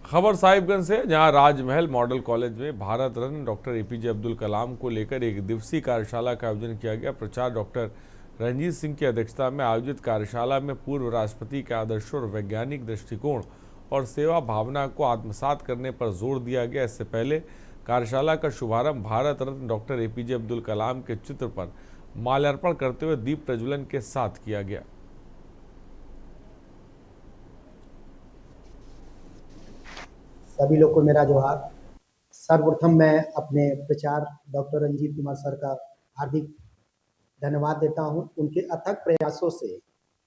S1: खबर साहिबगंज से, जहां राजमहल मॉडल कॉलेज में भारत रत्न डॉक्टर एपीजे अब्दुल कलाम को लेकर एक दिवसीय कार्यशाला का आयोजन किया गया। प्रचार डॉक्टर रणजीत सिंह की अध्यक्षता में आयोजित कार्यशाला में पूर्व राष्ट्रपति के आदर्शों और वैज्ञानिक दृष्टिकोण और सेवा भावना को आत्मसात करने पर जोर दिया गया। इससे पहले कार्यशाला का शुभारंभ भारत रत्न डॉक्टर एपीजे अब्दुल कलाम के चित्र पर माल्यार्पण करते हुए दीप प्रज्वलन के साथ किया गया।
S18: सभी लोग को मेरा जोहार। सर्वप्रथम मैं अपने प्रचार डॉक्टर रंजीत कुमार सर का हार्दिक धन्यवाद देता हूं। उनके अथक प्रयासों से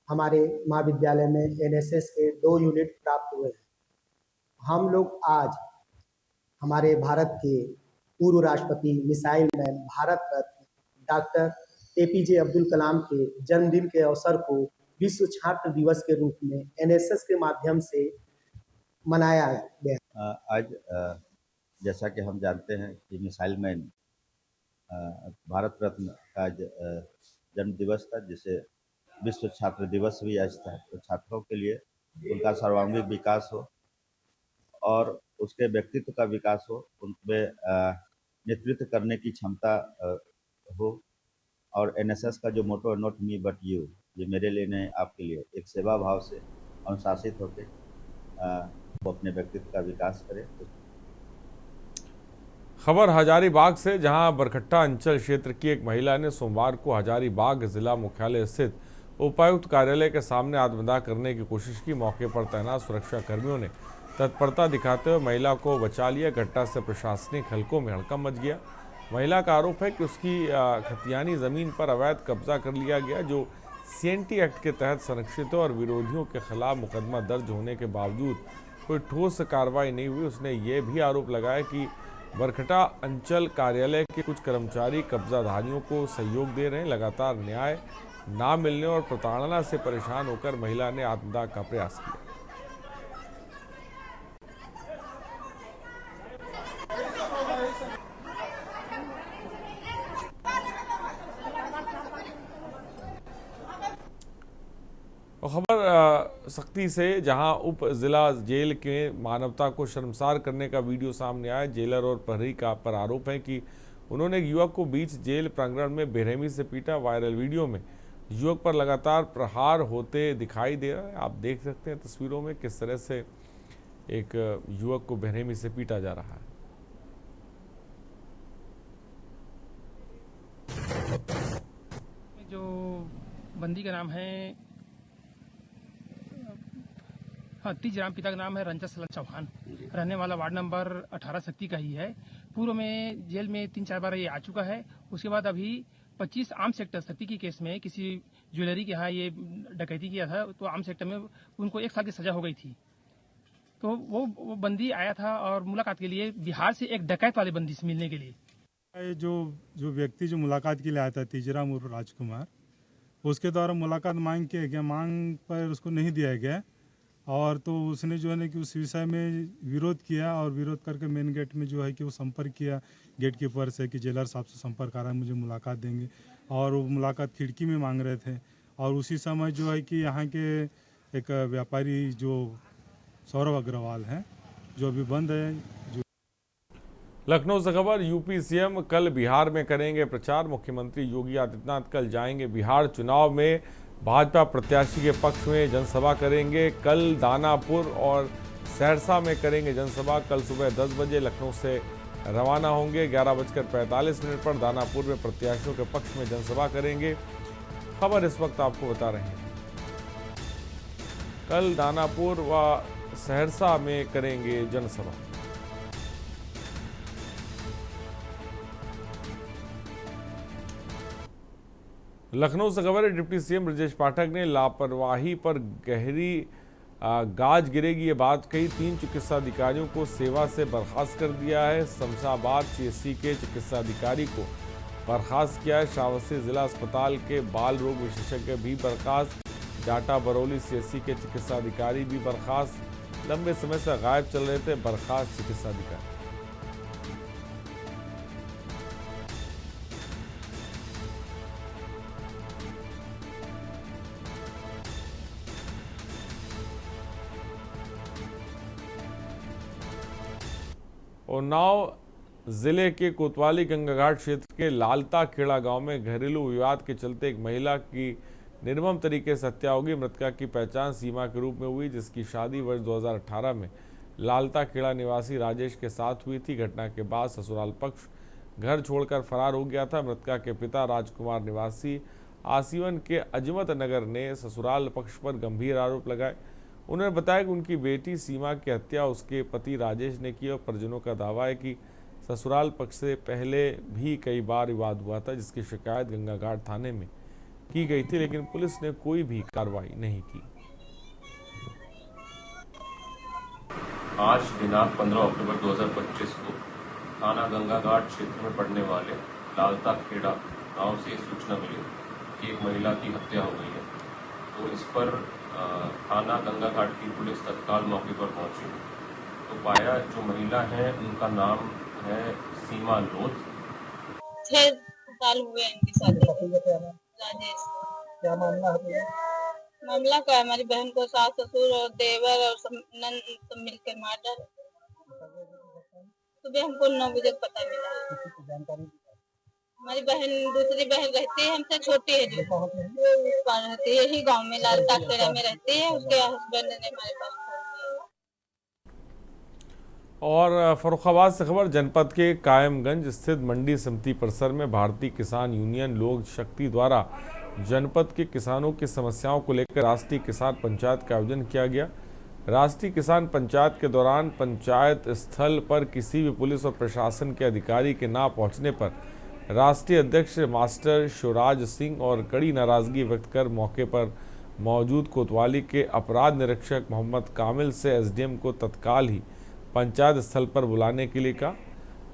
S18: हमारे महाविद्यालय में एनएसएस के 2 यूनिट प्राप्त हुए हैं। हम लोग आज हमारे भारत के पूर्व राष्ट्रपति, missile man, Bharat Ratna doctor APJ Abdul Kalam के जन्मदिन के अवसर को विश्व छात्र दिवस के रूप में एनएसएस के माध्यम से मनाया गया।
S19: आज जैसा कि हम जानते हैं कि मिसाइल मैन भारत रत्न का जन्म दिवस था, जिसे विश्व छात्र दिवस भी आज था। तो छात्रों के लिए उनका सर्वांगीण विकास हो और उसके व्यक्तित्व का विकास हो, उनमें नेतृत्व करने की क्षमता हो। और एनएसएस का जो मोटो नॉट मी बट यू, ये मेरे लिए नहीं आपके लिए, एक सेवा भाव से अनुशासित होकर वो अपने व्यक्तित्व का विकास करे।
S1: खबर हजारीबाग से, जहां बरकट्टा अंचल क्षेत्र की एक महिला ने सोमवार को हजारीबाग जिला मुख्यालय स्थित उपायुक्त कार्यालय के सामने आत्मदाह करने की कोशिश की। मौके पर तैनात सुरक्षा कर्मियों ने तत्परता दिखाते हुए महिला को बचा लिया। घटना से प्रशासनिक हलकों में हड़कंप मच गया। महिला का आरोप है कि उसकी खतियानी जमीन पर अवैध कब्जा कर लिया गया, जो सीएनटी एक्ट के तहत संरक्षित है और विरोधियों के खिलाफ मुकदमा दर्ज होने के बावजूद कोई ठोस कार्रवाई नहीं हुई। उसने ये भी आरोप लगाया कि बरकट्टा अंचल कार्यालय के कुछ कर्मचारी कब्जाधारियों को सहयोग दे रहे हैं। लगातार न्याय ना मिलने और प्रताड़ना से परेशान होकर महिला ने आत्मदाह का प्रयास किया। खबर सख्ती से, जहां उप जिला जेल के मानवता को शर्मसार करने का वीडियो सामने आया। जेलर और प्रहरी का पर आरोप है कि उन्होंने एक युवक को बीच जेल प्रांगण में बेरहमी से पीटा। वायरल वीडियो में युवक पर लगातार प्रहार होते दिखाई दे रहा है। आप देख सकते हैं तस्वीरों में किस तरह से एक युवक को बेरहमी से पीटा जा रहा है।
S20: जो बंदी का नाम है, हाँ, तीजराम, पिता का नाम है रंजन सलन चौहान, रहने वाला वार्ड नंबर 18 शक्ति का ही है। पूर्व में जेल में 3-4 बार ये आ चुका है। उसके बाद अभी 25 आर्म सेक्टर शक्ति की केस में किसी ज्वेलरी के यहाँ ये डकैती किया था, तो आर्म सेक्टर में उनको 1 साल की सजा हो गई थी। तो वो बंदी आया था और मुलाकात के लिए बिहार से एक डकैत वाले बंदी से मिलने के लिए।
S21: जो व्यक्ति जो मुलाकात के लिए आया था, तीजराम उर्फ राजकुमार, उसके द्वारा मुलाकात मांग किया गया, मांग पर उसको नहीं दिया गया और तो उसने जो है ना कि उस विषय में विरोध किया और विरोध करके मेन गेट में जो है कि वो संपर्क किया गेट कीपर से कि जेलर साहब से संपर्क आ रहा है, मुझे मुलाकात देंगे। और वो मुलाकात खिड़की में मांग रहे थे। और उसी समय जो है कि यहाँ के एक व्यापारी जो सौरभ अग्रवाल हैं, जो अभी बंद है।
S1: लखनऊ से खबर, यूपी सीएम कल बिहार में करेंगे प्रचार। मुख्यमंत्री योगी आदित्यनाथ कल जाएंगे बिहार। चुनाव में भाजपा प्रत्याशी के पक्ष में जनसभा करेंगे। कल दानापुर और सहरसा में करेंगे जनसभा। कल सुबह 10 बजे लखनऊ से रवाना होंगे। 11:45 पर दानापुर में प्रत्याशियों के पक्ष में जनसभा करेंगे। खबर इस वक्त आपको बता रहे हैं, कल दानापुर व सहरसा में करेंगे जनसभा। लखनऊ से खबर है, डिप्टी सीएम ब्रजेश पाठक ने लापरवाही पर गहरी गाज गिरेगी ये बात कही। 3 चिकित्सा अधिकारियों को सेवा से बर्खास्त कर दिया है। शमशाबाद सीएससी के चिकित्सा अधिकारी को बर्खास्त किया है। श्रावस्ती जिला अस्पताल के बाल रोग विशेषज्ञ भी बर्खास्त। जाटा बरौली सीएससी के चिकित्सा अधिकारी भी बर्खास्त। लंबे समय से गायब चल रहे थे बर्खास्त चिकित्सा अधिकारी। उन्नाव जिले के कोतवाली गंगा घाट क्षेत्र के लालता खेड़ा गांव में घरेलू विवाद के चलते एक महिला की निर्मम तरीके से हत्या होगी। मृतका की पहचान सीमा के रूप में हुई, जिसकी शादी वर्ष 2018 में लालता खेड़ा निवासी राजेश के साथ हुई थी। घटना के बाद ससुराल पक्ष घर छोड़कर फरार हो गया था। मृतका के पिता राजकुमार निवासी आसीवन के अजमत नगर ने ससुराल पक्ष पर गंभीर आरोप लगाए। उन्होंने बताया कि उनकी बेटी सीमा की हत्या उसके पति राजेश ने की और परिजनों का दावा है कि ससुराल पक्ष से पहले भी कई बार विवाद हुआ था, जिसकी शिकायत गंगा घाट थाने में की गई थी, लेकिन पुलिस ने कोई भी कार्रवाई नहीं की।
S3: आज दिनांक 15 अक्टूबर 2025 को थाना गंगा घाट क्षेत्र में पड़ने वाले लालता खेड़ा गांव से सूचना मिली कि एक महिला की हत्या हो गई है। तो इस पर थाना गंगा घाट की पुलिस तत्काल मौके पर पहुंची तो पाया जो महिला है उनका नाम है सीमा लोथ।
S22: 6 साल हुए इनकी शादी। राजेश।
S18: क्या मामला है?
S22: मामला क्या है, हमारी बहन को सास ससुर और देवर और नंद सब मिलकर मार डाले। सुबह हमको 9 बजे पता मिला। हमारी बहन दूसरी बहन रहती है हमसे छोटी है, जो रहती है यही गांव में लालता खेड़ा में रहती है। उसके हस्बैंड ने हमारे पास फोन किया।
S1: और फर्रुखाबाद से खबर, जनपद के कायमगंज स्थित मंडी समिति परिसर में भारतीय किसान यूनियन लोक शक्ति द्वारा जनपद के किसानों की समस्याओं को लेकर राष्ट्रीय किसान पंचायत का आयोजन किया गया। राष्ट्रीय किसान पंचायत के दौरान पंचायत स्थल पर किसी भी पुलिस और प्रशासन के अधिकारी के ना पहुंचने पर राष्ट्रीय अध्यक्ष मास्टर शिवराज सिंह और कड़ी नाराजगी व्यक्त कर मौके पर मौजूद कोतवाली के अपराध निरीक्षक मोहम्मद कामिल से एसडीएम को तत्काल ही पंचायत स्थल पर बुलाने के लिए कहा।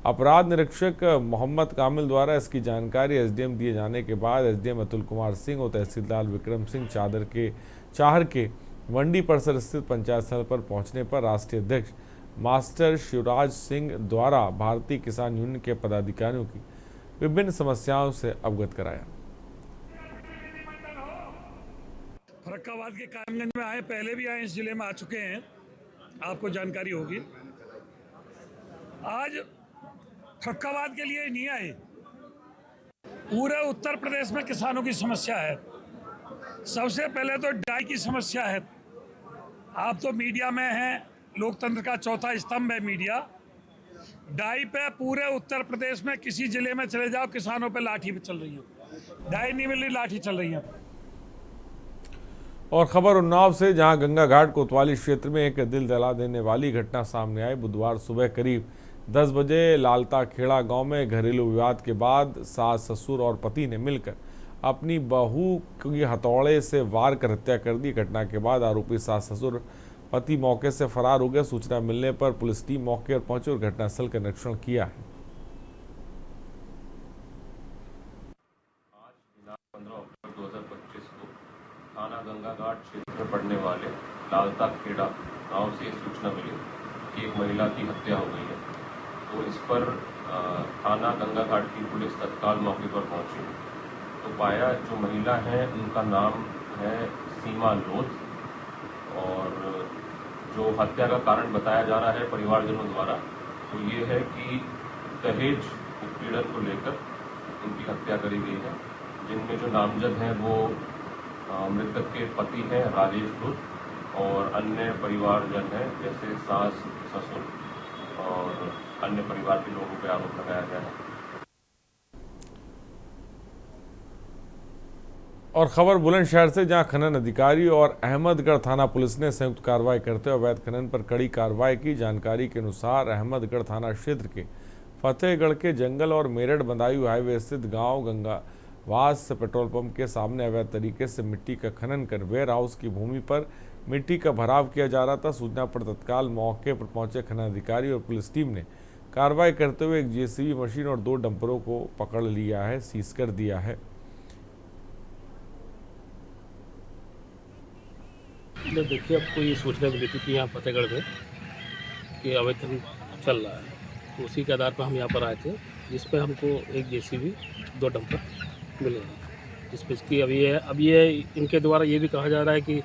S1: अपराध निरीक्षक मोहम्मद कामिल द्वारा इसकी जानकारी एसडीएम दिए जाने के बाद एसडीएम अतुल कुमार सिंह और तहसीलदार विक्रम सिंह चाहर के मंडी परिसर स्थित पंचायत स्थल पर पहुंचने पर राष्ट्रीय अध्यक्ष मास्टर शिवराज सिंह द्वारा भारतीय किसान यूनियन के पदाधिकारियों की विभिन्न समस्याओं से अवगत कराया।
S23: फर्रुखाबाद के कायमगंज में आए, पहले भी आए, इस जिले में आ चुके हैं, आपको जानकारी होगी। आज फर्रुखाबाद के लिए नहीं आए, पूरे उत्तर प्रदेश में किसानों की समस्या है। सबसे पहले तो डाई की समस्या है। आप तो मीडिया में हैं, लोकतंत्र का चौथा स्तंभ है मीडिया। डाई पे पूरे उत्तर प्रदेश में किसी जिले में चले जाओ, किसानों पे लाठी चल रही है। डाई नहीं मिल रही, लाठी चल रही है।
S1: और खबर उन्नाव से, जहां गंगा घाट कोतवाली क्षेत्र में एक दिल दहला देने वाली घटना सामने आई। बुधवार सुबह करीब 10 बजे लालता खेड़ा गांव में घरेलू विवाद के बाद सास ससुर और पति ने मिलकर अपनी बहू की हथौड़े से वार कर हत्या कर दी। घटना के बाद आरोपी सास ससुर पति मौके से फरार हो गए। सूचना मिलने पर पुलिस टीम मौके पर पहुंची और घटनास्थल का निरीक्षण किया है।
S3: आज दिनांक 15 अक्टूबर 2025 को थाना गंगा घाट क्षेत्र में पड़ने वाले लालता खेड़ा गांव से सूचना मिली कि एक महिला की हत्या हो गई है। तो इस पर थाना गंगा घाट की पुलिस तत्काल मौके पर पहुंची तो पाया जो महिला है उनका नाम है सीमा लोथ। और जो हत्या का कारण बताया जा रहा है परिवारजनों द्वारा तो ये है कि दहेज उत्पीड़न को लेकर उनकी हत्या करी गई है, जिनमें जो नामजद हैं वो मृतक के पति हैं राजेश लोथ और अन्य परिवारजन हैं जैसे सास ससुर और अन्य परिवार के लोगों पर आरोप लगाया गया है।
S1: और खबर बुलंदशहर से, जहां खनन अधिकारी और अहमदगढ़ थाना पुलिस ने संयुक्त कार्रवाई करते हुए अवैध खनन पर कड़ी कार्रवाई की। जानकारी के अनुसार अहमदगढ़ थाना क्षेत्र के फतेहगढ़ के जंगल और मेरठ बदायूं हाईवे स्थित गांव गंगावास पेट्रोल पंप के सामने अवैध तरीके से मिट्टी का खनन कर वेयर हाउस की भूमि पर मिट्टी का भराव किया जा रहा था। सूचना पर तत्काल मौके पर पहुंचे खनन अधिकारी और पुलिस टीम ने कार्रवाई करते हुए एक जेसीबी मशीन और 2 डंपरों को पकड़ लिया है, सीज कर दिया है।
S24: देखिए, आपको ये सूचना मिली थी कि यहाँ फतेहगढ़ में कि अवैध खनन चल रहा है, तो उसी के आधार पर हम यहाँ पर आए थे, जिस पर हमको एक जेसीबी 2 डंपर मिले हैं, जिस पर इसकी अब ये इनके द्वारा ये भी कहा जा रहा है कि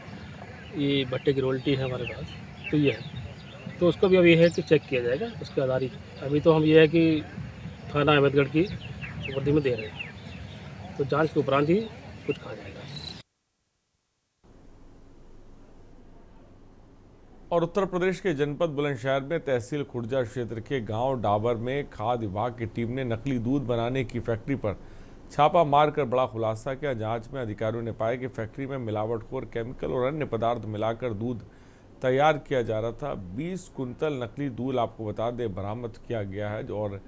S24: ये भट्टे की रॉयल्टी है हमारे पास, तो ये है, तो उसको भी अब ये है कि चेक किया जाएगा उसके आधारित। अभी तो हम ये है कि थाना अहमदगढ़ की सुपुर्दी में दे रहे हैं, तो जाँच के उपरांत ही कुछ कहा जाएगा।
S1: और उत्तर प्रदेश के जनपद बुलंदशहर में तहसील खुर्जा क्षेत्र के गांव डाबर में खाद्य विभाग की टीम ने नकली दूध बनाने की फैक्ट्री पर छापा मारकर बड़ा खुलासा किया। जांच में अधिकारियों ने पाया कि फैक्ट्री में मिलावटखोर केमिकल और अन्य पदार्थ मिलाकर दूध तैयार किया जा रहा था। 20 कुंतल नकली दूध आपको बता दें बरामद किया गया है और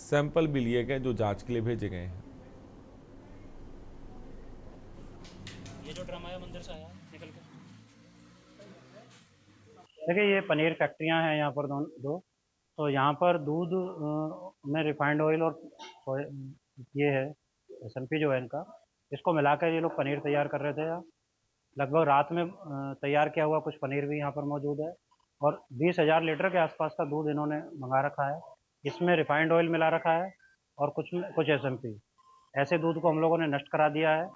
S1: सैंपल भी लिए गए जो जाँच के लिए भेजे गए हैं।
S4: ये जो ड्रम आया मंदिर से आया निकल के।
S5: देखिए ये पनीर फैक्ट्रियां हैं यहाँ पर दो। तो यहाँ पर दूध में रिफाइंड ऑयल और ये है SMP जो है इनका, इसको मिलाकर ये लोग पनीर तैयार कर रहे थे। लगभग रात में तैयार किया हुआ कुछ पनीर भी यहाँ पर मौजूद है और 20,000 लीटर के आसपास का दूध इन्होंने मंगा रखा है। इसमें रिफाइंड ऑयल मिला रखा है और कुछ SMP। ऐसे दूध को हम लोगों ने नष्ट करा दिया है।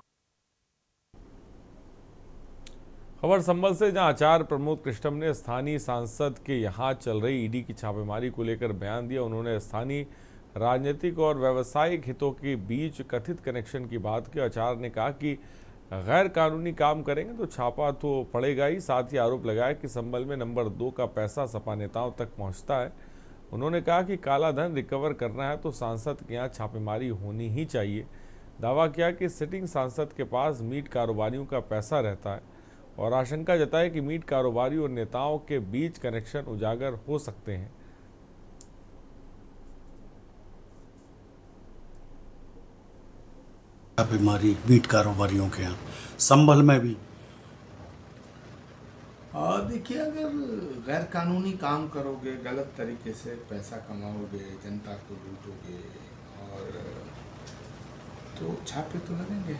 S1: खबर संभल से, जहां आचार्य प्रमोद कृष्णम ने स्थानीय सांसद के यहां चल रही ईडी की छापेमारी को लेकर बयान दिया। उन्होंने स्थानीय राजनीतिक और व्यावसायिक हितों के बीच कथित कनेक्शन की बात की। आचार्य ने कहा कि गैर कानूनी काम करेंगे तो छापा तो पड़ेगा ही। साथ ही आरोप लगाया कि संभल में नंबर 2 का पैसा सपा नेताओं तक पहुंचता है। उन्होंने कहा कि काला धन रिकवर करना है तो सांसद के यहाँ छापेमारी होनी ही चाहिए। दावा किया कि सिटिंग सांसद के पास मीट कारोबारियों का पैसा रहता है और आशंका जताई कि मीट कारोबारी और नेताओं के बीच कनेक्शन उजागर हो सकते हैं।
S7: बीमारी मीट कारोबारियों के यहाँ संभल में भी।
S8: देखिए, अगर गैर कानूनी काम करोगे, गलत तरीके से पैसा कमाओगे, जनता को लूटोगे और तो छापे तो लगेंगे,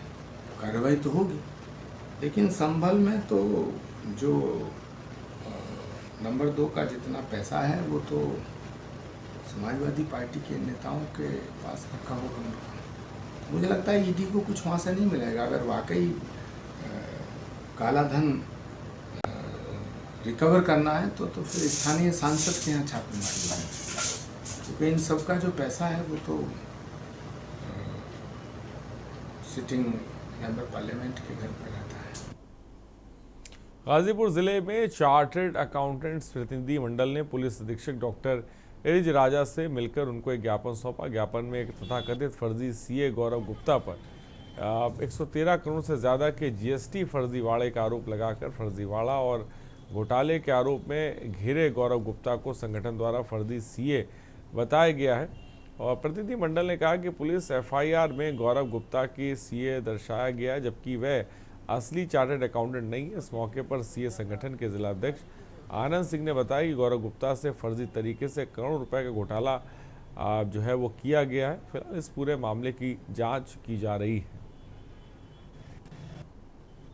S8: कार्रवाई तो होगी। लेकिन संभल में तो जो नंबर 2 का जितना पैसा है वो तो समाजवादी पार्टी के नेताओं के पास रखा होगा उनका। मुझे लगता है ईडी को कुछ वहाँ से नहीं मिलेगा। अगर वाकई काला धन रिकवर करना है तो फिर स्थानीय सांसद के यहाँ छापेमारी होगी, क्योंकि इन सब का जो पैसा है वो तो सिटिंग मेंबर पार्लियामेंट के घर पर रहता है।
S1: गाजीपुर जिले में चार्टर्ड अकाउंटेंट्स प्रतिनिधि मंडल ने पुलिस अधीक्षक डॉक्टर एरिज राजा से मिलकर उनको एक ज्ञापन सौंपा। ज्ञापन में एक तथाकथित फर्जी CA गौरव गुप्ता पर 113 करोड़ से ज़्यादा के GST फर्जीवाड़े का आरोप लगाकर फर्जीवाड़ा और घोटाले के आरोप में घिरे गौरव गुप्ता को संगठन द्वारा फर्जी CA बताया गया है। और प्रतिनिधि मंडल ने कहा कि पुलिस FIR में गौरव गुप्ता की CA दर्शाया गया है, जबकि वह असली चार्टर्ड अकाउंटेंट नहीं है। इस मौके पर CA संगठन के जिलाध्यक्ष आनंद सिंह ने बताया कि गौरव गुप्ता से फर्जी तरीके से करोड़ों रुपए का घोटाला जो है वो किया गया है। फिलहाल इस पूरे मामले की जांच की जा रही है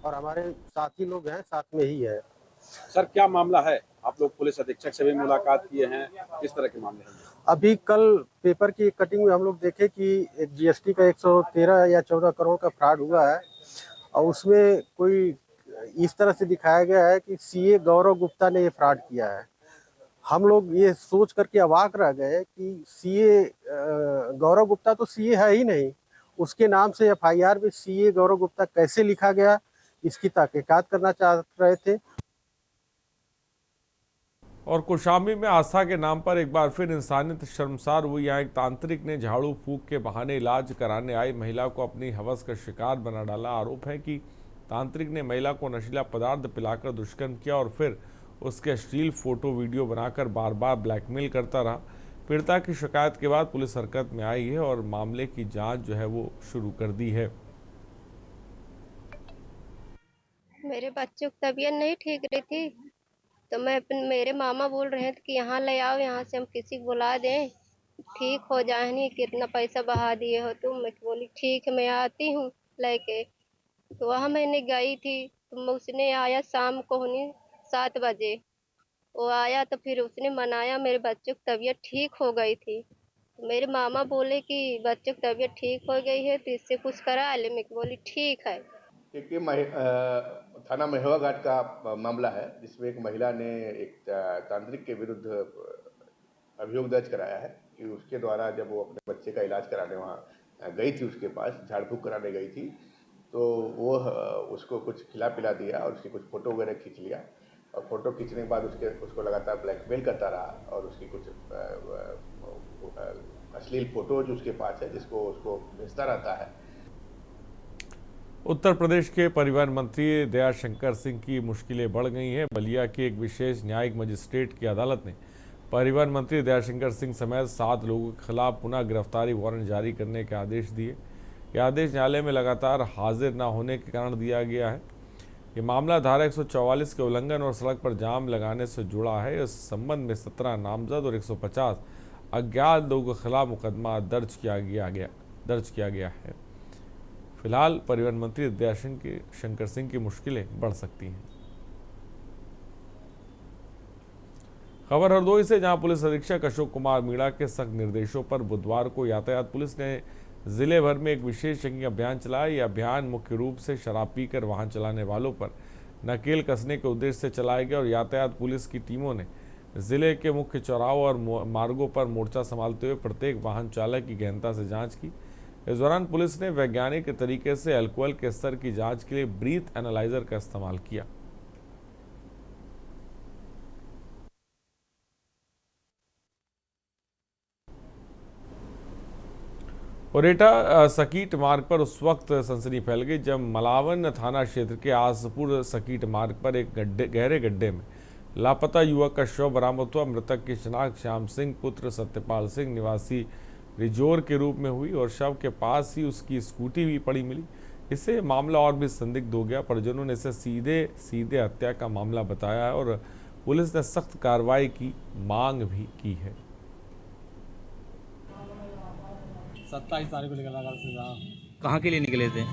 S10: और हमारे साथी लोग हैं, साथ में ही है।
S25: सर, क्या मामला है? आप लोग पुलिस अधीक्षक से भी मुलाकात किए हैं, किस तरह के मामले हैं?
S10: अभी कल पेपर की कटिंग में हम लोग देखे कि एक GST का 113 या 14 करोड़ का फ्रॉड हुआ है और उसमें कोई इस तरह से दिखाया गया है कि CA गौरव गुप्ता ने ये फ्रॉड किया है। हम लोग ये सोच करके अवाक रह गए कि CA गौरव गुप्ता तो CA है ही नहीं, उसके नाम से FIR में CA गौरव गुप्ता कैसे लिखा गया, इसकी तहकीकात करना चाह रहे थे।
S1: और कौशाम्बी में आस्था के नाम पर एक बार फिर इंसानियत शर्मसार हुई। यहाँ एक तांत्रिक ने झाड़ू फूंक के बहाने इलाज कराने आई महिला को अपनी हवस का शिकार बना डाला। आरोप है कि तांत्रिक ने महिला को नशीला पदार्थ पिलाकर दुष्कर्म किया और फिर उसके अश्लील फोटो वीडियो बनाकर बार बार ब्लैकमेल करता रहा। पीड़िता की शिकायत के बाद पुलिस हरकत में आई है और मामले की जांच जो है वो शुरू कर दी है।
S26: मेरे बच्चों की तबीयत नहीं ठीक रही थी तो मेरे मामा बोल रहे थे कि यहाँ ले आओ, यहाँ से हम किसी को बुला दें, ठीक हो जाए। नहीं, कितना पैसा बहा दिए हो तुम? मैं बोली ठीक है, मैं आती हूँ लेके। तो वहाँ मैंने गई थी तो उसने आया शाम को 7 बजे। वो आया तो फिर उसने मनाया, मेरे बच्चों की तबीयत ठीक हो गई थी। तो मेरे मामा बोले कि बच्चों की तबीयत ठीक हो गई है तो इससे कुछ करा ले। मैं बोली ठीक है।
S27: थाना महेवा घाट का मामला है जिसमें एक महिला ने एक तांत्रिक के विरुद्ध अभियोग दर्ज कराया है कि उसके द्वारा जब वो अपने बच्चे का इलाज कराने वहाँ गई थी, उसके पास झाड़ फूँक कराने गई थी, तो वो उसको कुछ खिला पिला दिया और उसकी कुछ फ़ोटो वगैरह खींच लिया और फ़ोटो खींचने के बाद उसको लगातार ब्लैकमेल करता रहा और उसकी कुछ अश्लील फ़ोटो जो उसके पास है जिसको उसको भेजता रहता है।
S1: उत्तर प्रदेश के परिवहन मंत्री दयाशंकर सिंह की मुश्किलें बढ़ गई हैं। बलिया के एक विशेष न्यायिक मजिस्ट्रेट की अदालत ने परिवहन मंत्री दयाशंकर सिंह समेत 7 लोगों के खिलाफ पुनः गिरफ्तारी वारंट जारी करने के आदेश दिए। यह आदेश न्यायालय में लगातार हाजिर न होने के कारण दिया गया है। ये मामला धारा 144 के उल्लंघन और सड़क पर जाम लगाने से जुड़ा है। इस संबंध में 17 नामजद और 150 अज्ञात लोगों के खिलाफ मुकदमा दर्ज किया गया है। फिलहाल परिवहन मंत्री दयाशंकर सिंह की मुश्किलें बढ़ सकती हैं। खबर हरदोई से, जहां पुलिस अधीक्षक अशोक कुमार मीणा के सख्त निर्देशों पर बुधवार को यातायात पुलिस ने जिले भर में एक विशेष चेकिंग अभियान चलाया। यह अभियान मुख्य रूप से शराब पीकर वाहन चलाने वालों पर नकेल कसने के उद्देश्य से चलाया गया और यातायात पुलिस की टीमों ने जिले के मुख्य चौराहों और मार्गों पर मोर्चा संभालते हुए प्रत्येक वाहन चालक की गहनता से जांच की। इस दौरान पुलिस ने वैज्ञानिक तरीके से अल्कोहल के स्तर की जांच के लिए ब्रीथ एनालाइजर का इस्तेमाल किया। ओरेटा सकीट मार्ग पर उस वक्त सनसनी फैल गई जब मलावन थाना क्षेत्र के आसपुर सकीट मार्ग पर एक गहरे गड्ढे में लापता युवक का शव बरामद हुआ। मृतक की शिनाख्त श्याम सिंह पुत्र सत्यपाल सिंह निवासी रिजोर के रूप में हुई और शव के पास ही उसकी स्कूटी भी पड़ी मिली। इससे मामला और भी संदिग्ध हो गया। परिजनों ने इसे सीधे हत्या का मामला बताया है और पुलिस ने सख्त कार्रवाई की मांग भी की है।
S2: 27 तारीख को निकला घर से।
S6: कहाँ के लिए निकले थे?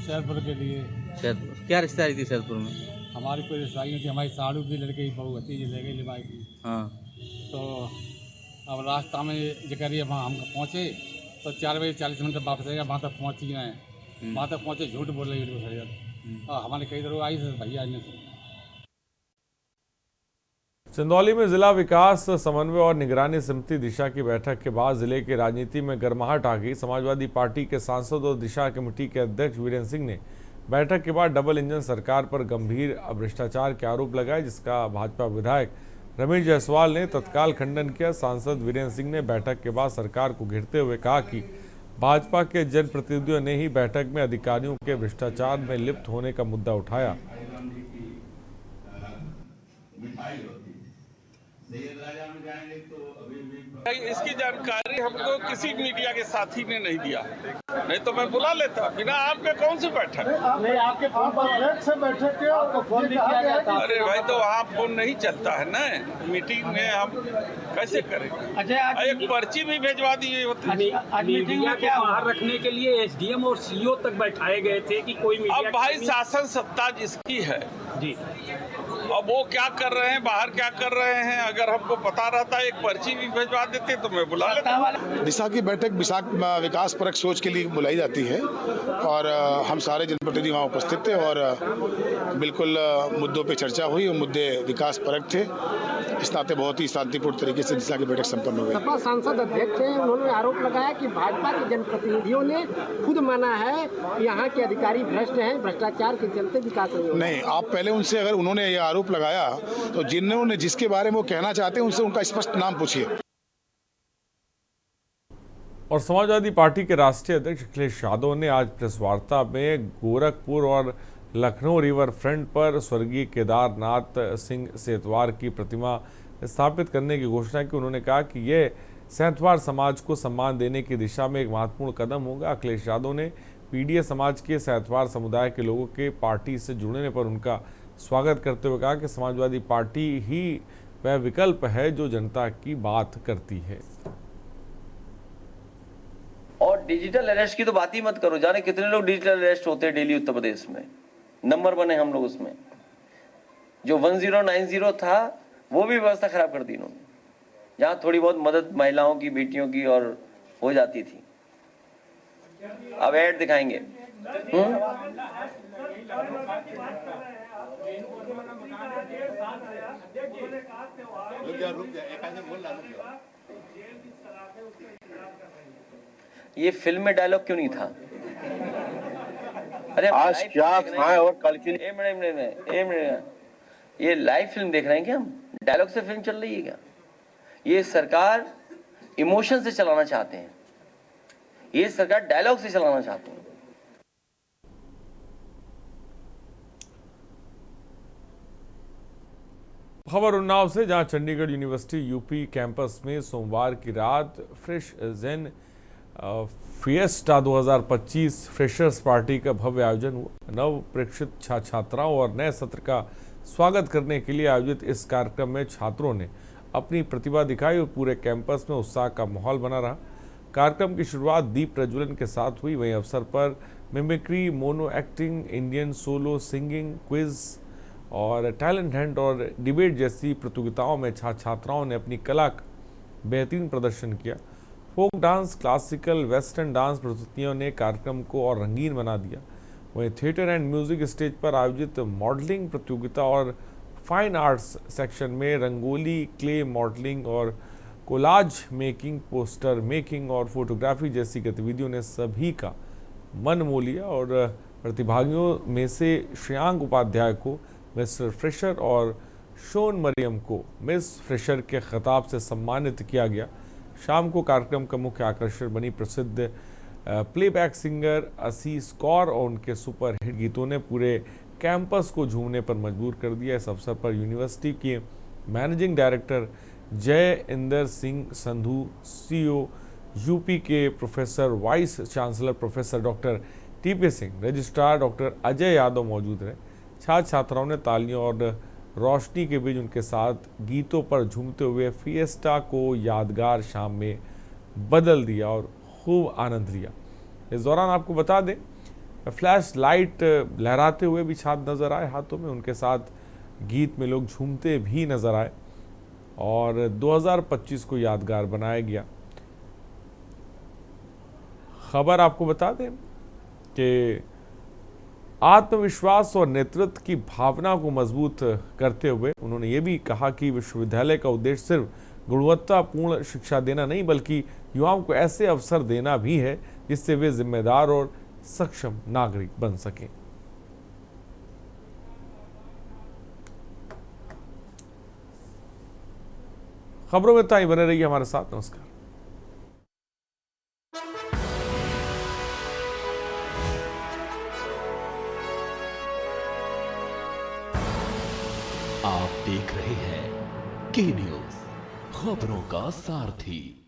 S2: सैदपुर के लिए।
S6: सैदपुर क्या रिश्तेदारी थी सैदपुर में?
S2: हमारी कोई रिश्तेदारी थी, हमारी साड़ू की लड़के की बहू थी, जो ले गई लिबाई की।
S6: हाँ।
S2: तो अब रास्ता में जकरिए वहाँ हम पहुँचे तो 4 बजे 40 मिनट वापस आएगा, वहाँ तक पहुँच ही गए। वहाँ तक पहुँचे झूठ बोल रही और हमारे कई लोग आई भैया ने।
S1: चंदौली में जिला विकास समन्वय और निगरानी समिति दिशा की बैठक के बाद जिले की राजनीति में गर्माहट आ गई। समाजवादी पार्टी के सांसद और दिशा कमेटी के अध्यक्ष वीरेंद्र सिंह ने बैठक के बाद डबल इंजन सरकार पर गंभीर भ्रष्टाचार के आरोप लगाए, जिसका भाजपा विधायक रमेश जायसवाल ने तत्काल खंडन किया। सांसद वीरेंद्र सिंह ने बैठक के बाद सरकार को घेरते हुए कहा कि भाजपा के जनप्रतिनिधियों ने ही बैठक में अधिकारियों के भ्रष्टाचार में लिप्त होने का मुद्दा उठाया।
S9: इसकी जानकारी हमको किसी मीडिया के साथी ने नहीं दिया, नहीं तो मैं बुला लेता। बिना आपके कौन सी बैठक?
S16: नहीं, आपके फोन पर से बैठक के आपको फोन भी किया गया था।
S9: अरे भाई, तो वहाँ फोन नहीं चलता है ना, मीटिंग में हम कैसे करेंगे? अच्छा, एक पर्ची भी भेजवा दी होती।
S11: मीडिया को बाहर रखने के लिए एसडीएम और सीईओ तक बैठाए गए थे कि कोई मीडिया।
S9: अब भाई शासन सत्ता जिसकी है
S11: जी,
S9: अब वो क्या कर रहे हैं, बाहर क्या कर रहे हैं, अगर हमको पता रहता एक पर्ची भी भिजवा देते तो मैं बुला लेता।
S12: दिशा की बैठक विकास परक सोच के लिए बुलाई जाती है और हम सारे जनप्रतिनिधि वहाँ उपस्थित थे और बिल्कुल मुद्दों पे चर्चा हुई और मुद्दे विकास परक थे। इस नाते बहुत ही शांतिपूर्ण तरीके से दिशा की बैठक संपन्न हो गई।
S13: सपा सांसद अध्यक्ष हैं, उन्होंने आरोप लगाया कि भाजपा के जनप्रतिनिधियों ने खुद माना है कि यहाँ के अधिकारी भ्रष्ट हैं, भ्रष्टाचार के चलते विकास नहीं।
S12: आप पहले उनसे, अगर उन्होंने ये आरोप लगाया तो जिन्होंने जिसके बारे में वो कहना चाहते हैं उनसे उनका स्पष्ट नाम पूछिए।
S1: और समाजवादी पार्टी के राष्ट्रीय अध्यक्ष अखिलेश यादव ने आज प्रेस वार्ता में गोरखपुर और लखनऊ रिवर फ्रंट पर स्वर्गीय केदारनाथ सिंह सेतवार की प्रतिमा स्थापित करने की घोषणा की। उन्होंने कहा कि यह सेतवार समाज को सम्मान देने की दिशा में एक महत्वपूर्ण कदम होगा। अखिलेश यादव ने पीडीए समाज के सेतवार समुदाय के लोगों के पार्टी से जुड़ने पर उनका स्वागत करते हुए कहा कि समाजवादी पार्टी ही वह विकल्प है जो जनता की बात करती है।
S14: और डिजिटल अरेस्ट की तो बात ही मत करो, जाने कितने लोग डिजिटल अरेस्ट होते हैं डेली उत्तर प्रदेश में, नंबर बने हम लोग उसमें। जो 1090 था वो भी व्यवस्था खराब कर दी इन्होंने, जहां थोड़ी बहुत मदद महिलाओं की, बेटियों की और हो जाती थी। अब ऐड दिखाएंगे। ये फिल्म में डायलॉग क्यों नहीं था? अरे आज क्या खाएं और कल की ये लाइव फिल्म देख रहे हैं क्या हम? डायलॉग से फिल्म चल रही है क्या? ये सरकार इमोशन से चलाना चाहते हैं, ये सरकार डायलॉग से चलाना चाहते हैं।
S1: खबर उन्नाव से, जहां चंडीगढ़ यूनिवर्सिटी यूपी कैंपस में सोमवार की रात फ्रेश जेन फिएस्टा 2025 फ्रेशर्स पार्टी का भव्य आयोजन हुआ। नव प्रेक्षित छात्राओं और नए सत्र का स्वागत करने के लिए आयोजित इस कार्यक्रम में छात्रों ने अपनी प्रतिभा दिखाई और पूरे कैंपस में उत्साह का माहौल बना रहा। कार्यक्रम की शुरुआत दीप प्रज्वलन के साथ हुई। वहीं अवसर पर mimicry, mono acting, Indian solo singing, quiz और टैलेंट हंट और डिबेट जैसी प्रतियोगिताओं में छात्राओं ने अपनी कला का बेहतरीन प्रदर्शन किया। Folk dance, classical, western dance प्रस्तुतियों ने कार्यक्रम को और रंगीन बना दिया। वहीं थिएटर एंड म्यूजिक स्टेज पर आयोजित मॉडलिंग प्रतियोगिता और फाइन आर्ट्स सेक्शन में रंगोली, क्ले मॉडलिंग और कोलाज मेकिंग, पोस्टर मेकिंग और फोटोग्राफी जैसी गतिविधियों ने सभी का मन मोह लिया। और प्रतिभागियों में से श्रेयांक उपाध्याय को मिस्टर फ्रेशर और शोन मरियम को मिस फ्रेशर के खिताब से सम्मानित किया गया। शाम को कार्यक्रम का मुख्य आकर्षण बनी प्रसिद्ध प्लेबैक सिंगर आशीष कौर और उनके सुपर हिट गीतों ने पूरे कैंपस को झूमने पर मजबूर कर दिया। इस अवसर पर यूनिवर्सिटी के मैनेजिंग डायरेक्टर जय इंदर सिंह संधू, सीईओ यूपी के professor, vice chancellor professor doctor TP Singh, registrar doctor Ajay Yadav मौजूद रहे। छात्र छात्राओं ने तालियों और रोशनी के बीच उनके साथ गीतों पर झूमते हुए फिएस्टा को यादगार शाम में बदल दिया और खूब आनंद लिया। इस दौरान आपको बता दें, फ्लैश लाइट लहराते हुए भी छात्र नजर आए हाथों में। उनके साथ गीत में लोग झूमते भी नजर आए और 2025 को यादगार बनाया गया। खबर आपको बता दें कि आत्मविश्वास और नेतृत्व की भावना को मजबूत करते हुए उन्होंने ये भी कहा कि विश्वविद्यालय का उद्देश्य सिर्फ गुणवत्तापूर्ण शिक्षा देना नहीं, बल्कि युवाओं को ऐसे अवसर देना भी है जिससे वे जिम्मेदार और सक्षम नागरिक बन सकें। खबरों में ताई बने रहिए हमारे साथ। नमस्कार।
S15: आप देख रहे हैं के न्यूज, खबरों का सारथी।